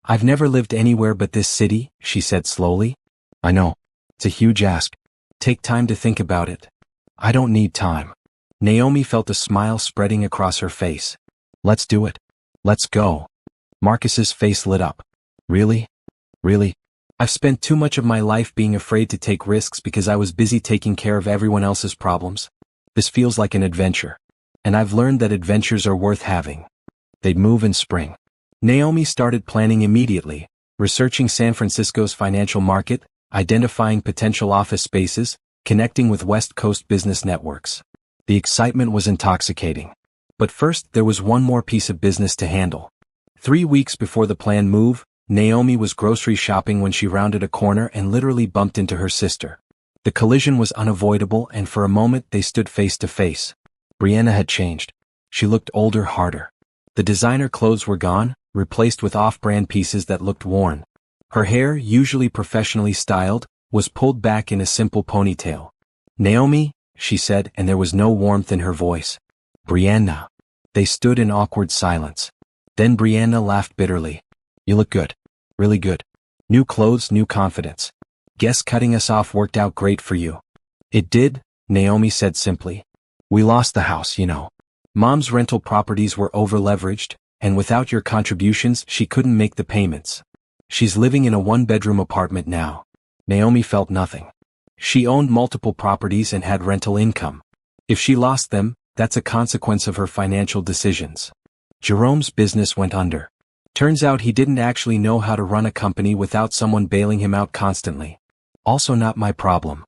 "I've never lived anywhere but this city," she said slowly. "I know. It's a huge ask. Take time to think about it." "I don't need time." Naomi felt a smile spreading across her face. "Let's do it. Let's go." Marcus's face lit up. "Really? Really? I've spent too much of my life being afraid to take risks because I was busy taking care of everyone else's problems. This feels like an adventure. And I've learned that adventures are worth having." They'd move in spring. Naomi started planning immediately, researching San Francisco's financial market, identifying potential office spaces, connecting with West Coast business networks. The excitement was intoxicating. But first there was one more piece of business to handle. 3 weeks before the planned move, Naomi was grocery shopping when she rounded a corner and literally bumped into her sister. The collision was unavoidable, and for a moment they stood face to face. Brianna had changed. She looked older, harder. The designer clothes were gone, replaced with off-brand pieces that looked worn. Her hair, usually professionally styled, was pulled back in a simple ponytail. "Naomi," she said, and there was no warmth in her voice. "Brianna." They stood in awkward silence. Then Brianna laughed bitterly. "You look good. Really good. New clothes, new confidence. Guess cutting us off worked out great for you." "It did," Naomi said simply. "We lost the house, you know. Mom's rental properties were over-leveraged, and without your contributions she couldn't make the payments. She's living in a one-bedroom apartment now." Naomi felt nothing. She owned multiple properties and had rental income. If she lost them, that's a consequence of her financial decisions. Jerome's business went under. Turns out he didn't actually know how to run a company without someone bailing him out constantly. "Also not my problem."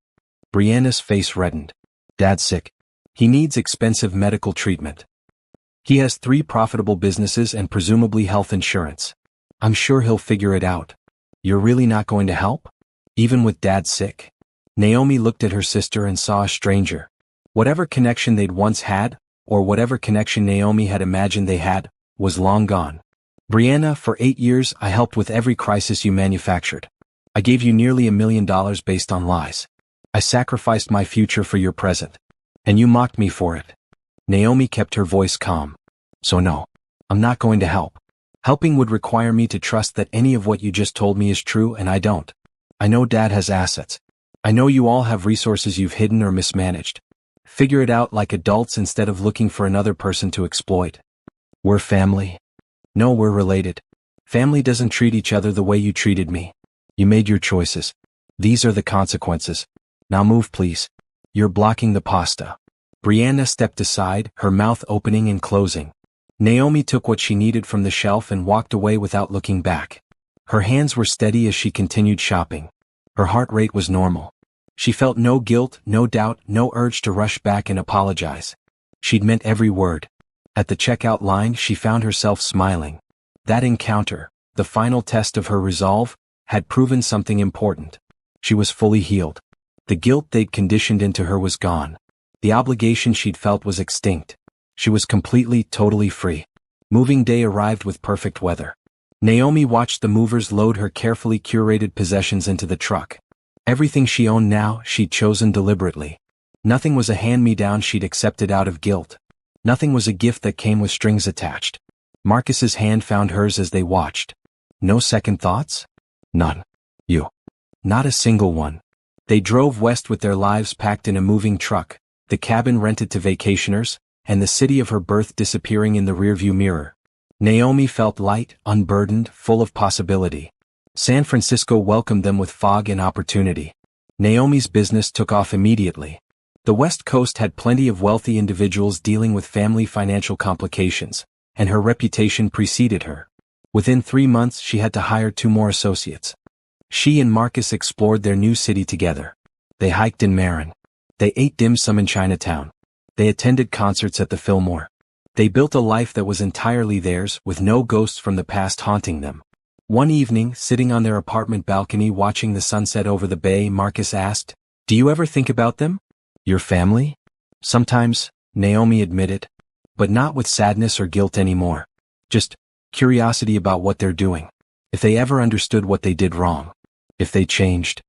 Brianna's face reddened. "Dad's sick. He needs expensive medical treatment. He has 3 profitable businesses and presumably health insurance. I'm sure he'll figure it out." "You're really not going to help? Even with Dad sick?" Naomi looked at her sister and saw a stranger. Whatever connection they'd once had, or whatever connection Naomi had imagined they had, was long gone. "Brianna, for 8 years I helped with every crisis you manufactured. I gave you nearly $1 million based on lies. I sacrificed my future for your present. And you mocked me for it." Naomi kept her voice calm. "So no, I'm not going to help. Helping would require me to trust that any of what you just told me is true, and I don't. I know Dad has assets. I know you all have resources you've hidden or mismanaged. Figure it out like adults instead of looking for another person to exploit. We're family." "No, we're related. Family doesn't treat each other the way you treated me. You made your choices. These are the consequences. Now move, please. You're blocking the pasta." Brianna stepped aside, her mouth opening and closing. Naomi took what she needed from the shelf and walked away without looking back. Her hands were steady as she continued shopping. Her heart rate was normal. She felt no guilt, no doubt, no urge to rush back and apologize. She'd meant every word. At the checkout line she found herself smiling. That encounter, the final test of her resolve, had proven something important. She was fully healed. The guilt they'd conditioned into her was gone. The obligation she'd felt was extinct. She was completely, totally free. Moving day arrived with perfect weather. Naomi watched the movers load her carefully curated possessions into the truck. Everything she owned now she'd chosen deliberately. Nothing was a hand-me-down she'd accepted out of guilt. Nothing was a gift that came with strings attached. Marcus's hand found hers as they watched. No second thoughts? None. You. Not a single one. They drove west with their lives packed in a moving truck, the cabin rented to vacationers, and the city of her birth disappearing in the rearview mirror. Naomi felt light, unburdened, full of possibility. San Francisco welcomed them with fog and opportunity. Naomi's business took off immediately. The West Coast had plenty of wealthy individuals dealing with family financial complications, and her reputation preceded her. Within 3 months she had to hire 2 more associates. She and Marcus explored their new city together. They hiked in Marin. They ate dim sum in Chinatown. They attended concerts at the Fillmore. They built a life that was entirely theirs, with no ghosts from the past haunting them. One evening, sitting on their apartment balcony watching the sunset over the bay, Marcus asked, "Do you ever think about them? Your family?" "Sometimes," Naomi admitted. "But not with sadness or guilt anymore. Just curiosity about what they're doing. If they ever understood what they did wrong. If they changed."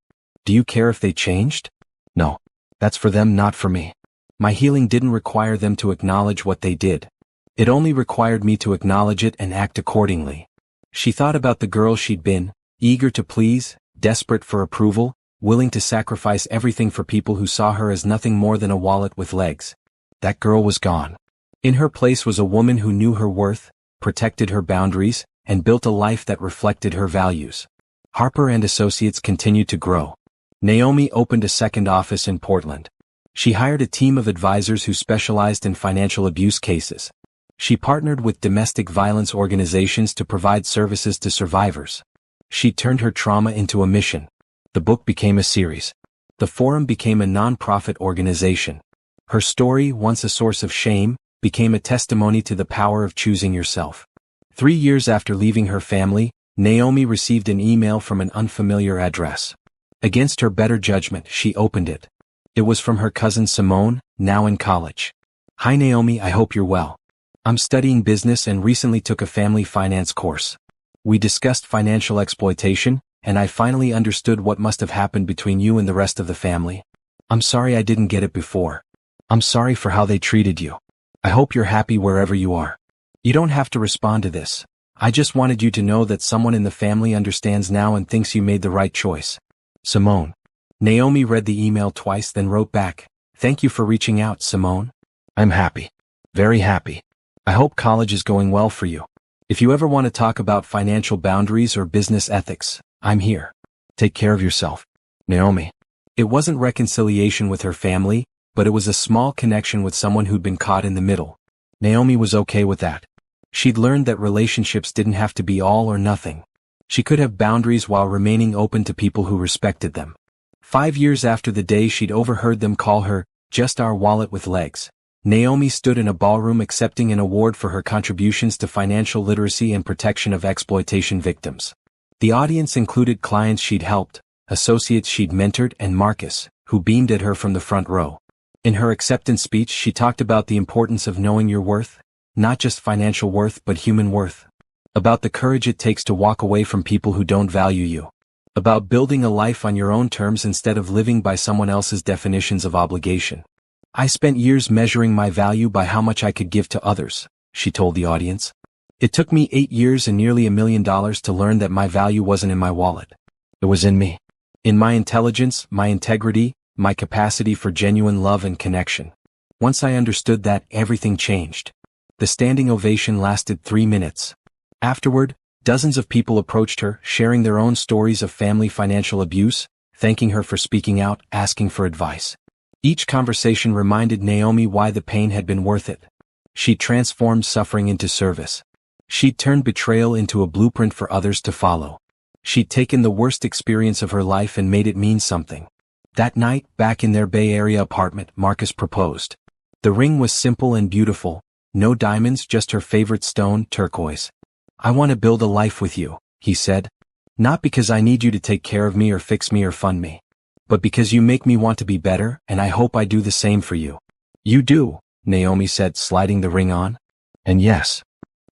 "Do you care if they changed?" "No. That's for them, not for me. My healing didn't require them to acknowledge what they did. It only required me to acknowledge it and act accordingly." She thought about the girl she'd been, eager to please, desperate for approval, willing to sacrifice everything for people who saw her as nothing more than a wallet with legs. That girl was gone. In her place was a woman who knew her worth, protected her boundaries, and built a life that reflected her values. Harper and Associates continued to grow. Naomi opened a second office in Portland. She hired a team of advisors who specialized in financial abuse cases. She partnered with domestic violence organizations to provide services to survivors. She turned her trauma into a mission. The book became a series. The forum became a non-profit organization. Her story, once a source of shame, became a testimony to the power of choosing yourself. 3 years after leaving her family, Naomi received an email from an unfamiliar address. Against her better judgment, she opened it. It was from her cousin Simone, now in college. "Hi Naomi, I hope you're well. I'm studying business and recently took a family finance course. We discussed financial exploitation, and I finally understood what must have happened between you and the rest of the family. I'm sorry I didn't get it before. I'm sorry for how they treated you. I hope you're happy wherever you are. You don't have to respond to this. I just wanted you to know that someone in the family understands now and thinks you made the right choice. Simone." Naomi read the email twice, then wrote back, "Thank you for reaching out, Simone. I'm happy. Very happy. I hope college is going well for you. If you ever want to talk about financial boundaries or business ethics, I'm here. Take care of yourself. Naomi." It wasn't reconciliation with her family, but it was a small connection with someone who'd been caught in the middle. Naomi was okay with that. She'd learned that relationships didn't have to be all or nothing. She could have boundaries while remaining open to people who respected them. 5 years after the day she'd overheard them call her, "just our wallet with legs," Naomi stood in a ballroom accepting an award for her contributions to financial literacy and protection of exploitation victims. The audience included clients she'd helped, associates she'd mentored, and Marcus, who beamed at her from the front row. In her acceptance speech, she talked about the importance of knowing your worth, not just financial worth but human worth. About the courage it takes to walk away from people who don't value you. About building a life on your own terms instead of living by someone else's definitions of obligation. "I spent years measuring my value by how much I could give to others," she told the audience. "It took me 8 years and nearly $1 million to learn that my value wasn't in my wallet. It was in me. In my intelligence, my integrity, my capacity for genuine love and connection. Once I understood that, everything changed." The standing ovation lasted 3 minutes. Afterward, dozens of people approached her, sharing their own stories of family financial abuse, thanking her for speaking out, asking for advice. Each conversation reminded Naomi why the pain had been worth it. She'd transformed suffering into service. She'd turned betrayal into a blueprint for others to follow. She'd taken the worst experience of her life and made it mean something. That night, back in their Bay Area apartment, Marcus proposed. The ring was simple and beautiful, no diamonds, just her favorite stone, turquoise. "I want to build a life with you," he said. "Not because I need you to take care of me or fix me or fund me, but because you make me want to be better, and I hope I do the same for you." "You do," Naomi said, sliding the ring on. And yes.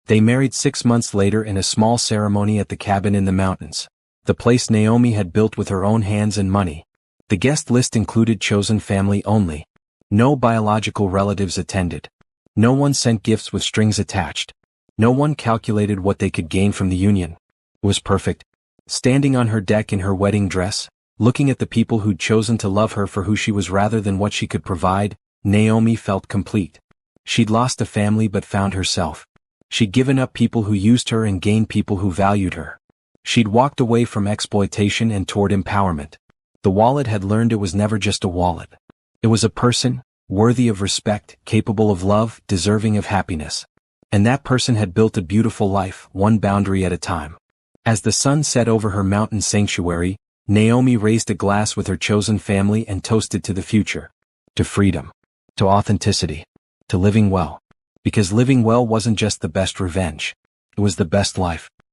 They married 6 months later in a small ceremony at the cabin in the mountains, the place Naomi had built with her own hands and money. The guest list included chosen family only. No biological relatives attended. No one sent gifts with strings attached. No one calculated what they could gain from the union. It was perfect. Standing on her deck in her wedding dress, looking at the people who'd chosen to love her for who she was rather than what she could provide, Naomi felt complete. She'd lost a family but found herself. She'd given up people who used her and gained people who valued her. She'd walked away from exploitation and toward empowerment. The wallet had learned it was never just a wallet. It was a person, worthy of respect, capable of love, deserving of happiness. And that person had built a beautiful life, one boundary at a time. As the sun set over her mountain sanctuary, Naomi raised a glass with her chosen family and toasted to the future. To freedom. To authenticity. To living well. Because living well wasn't just the best revenge. It was the best life.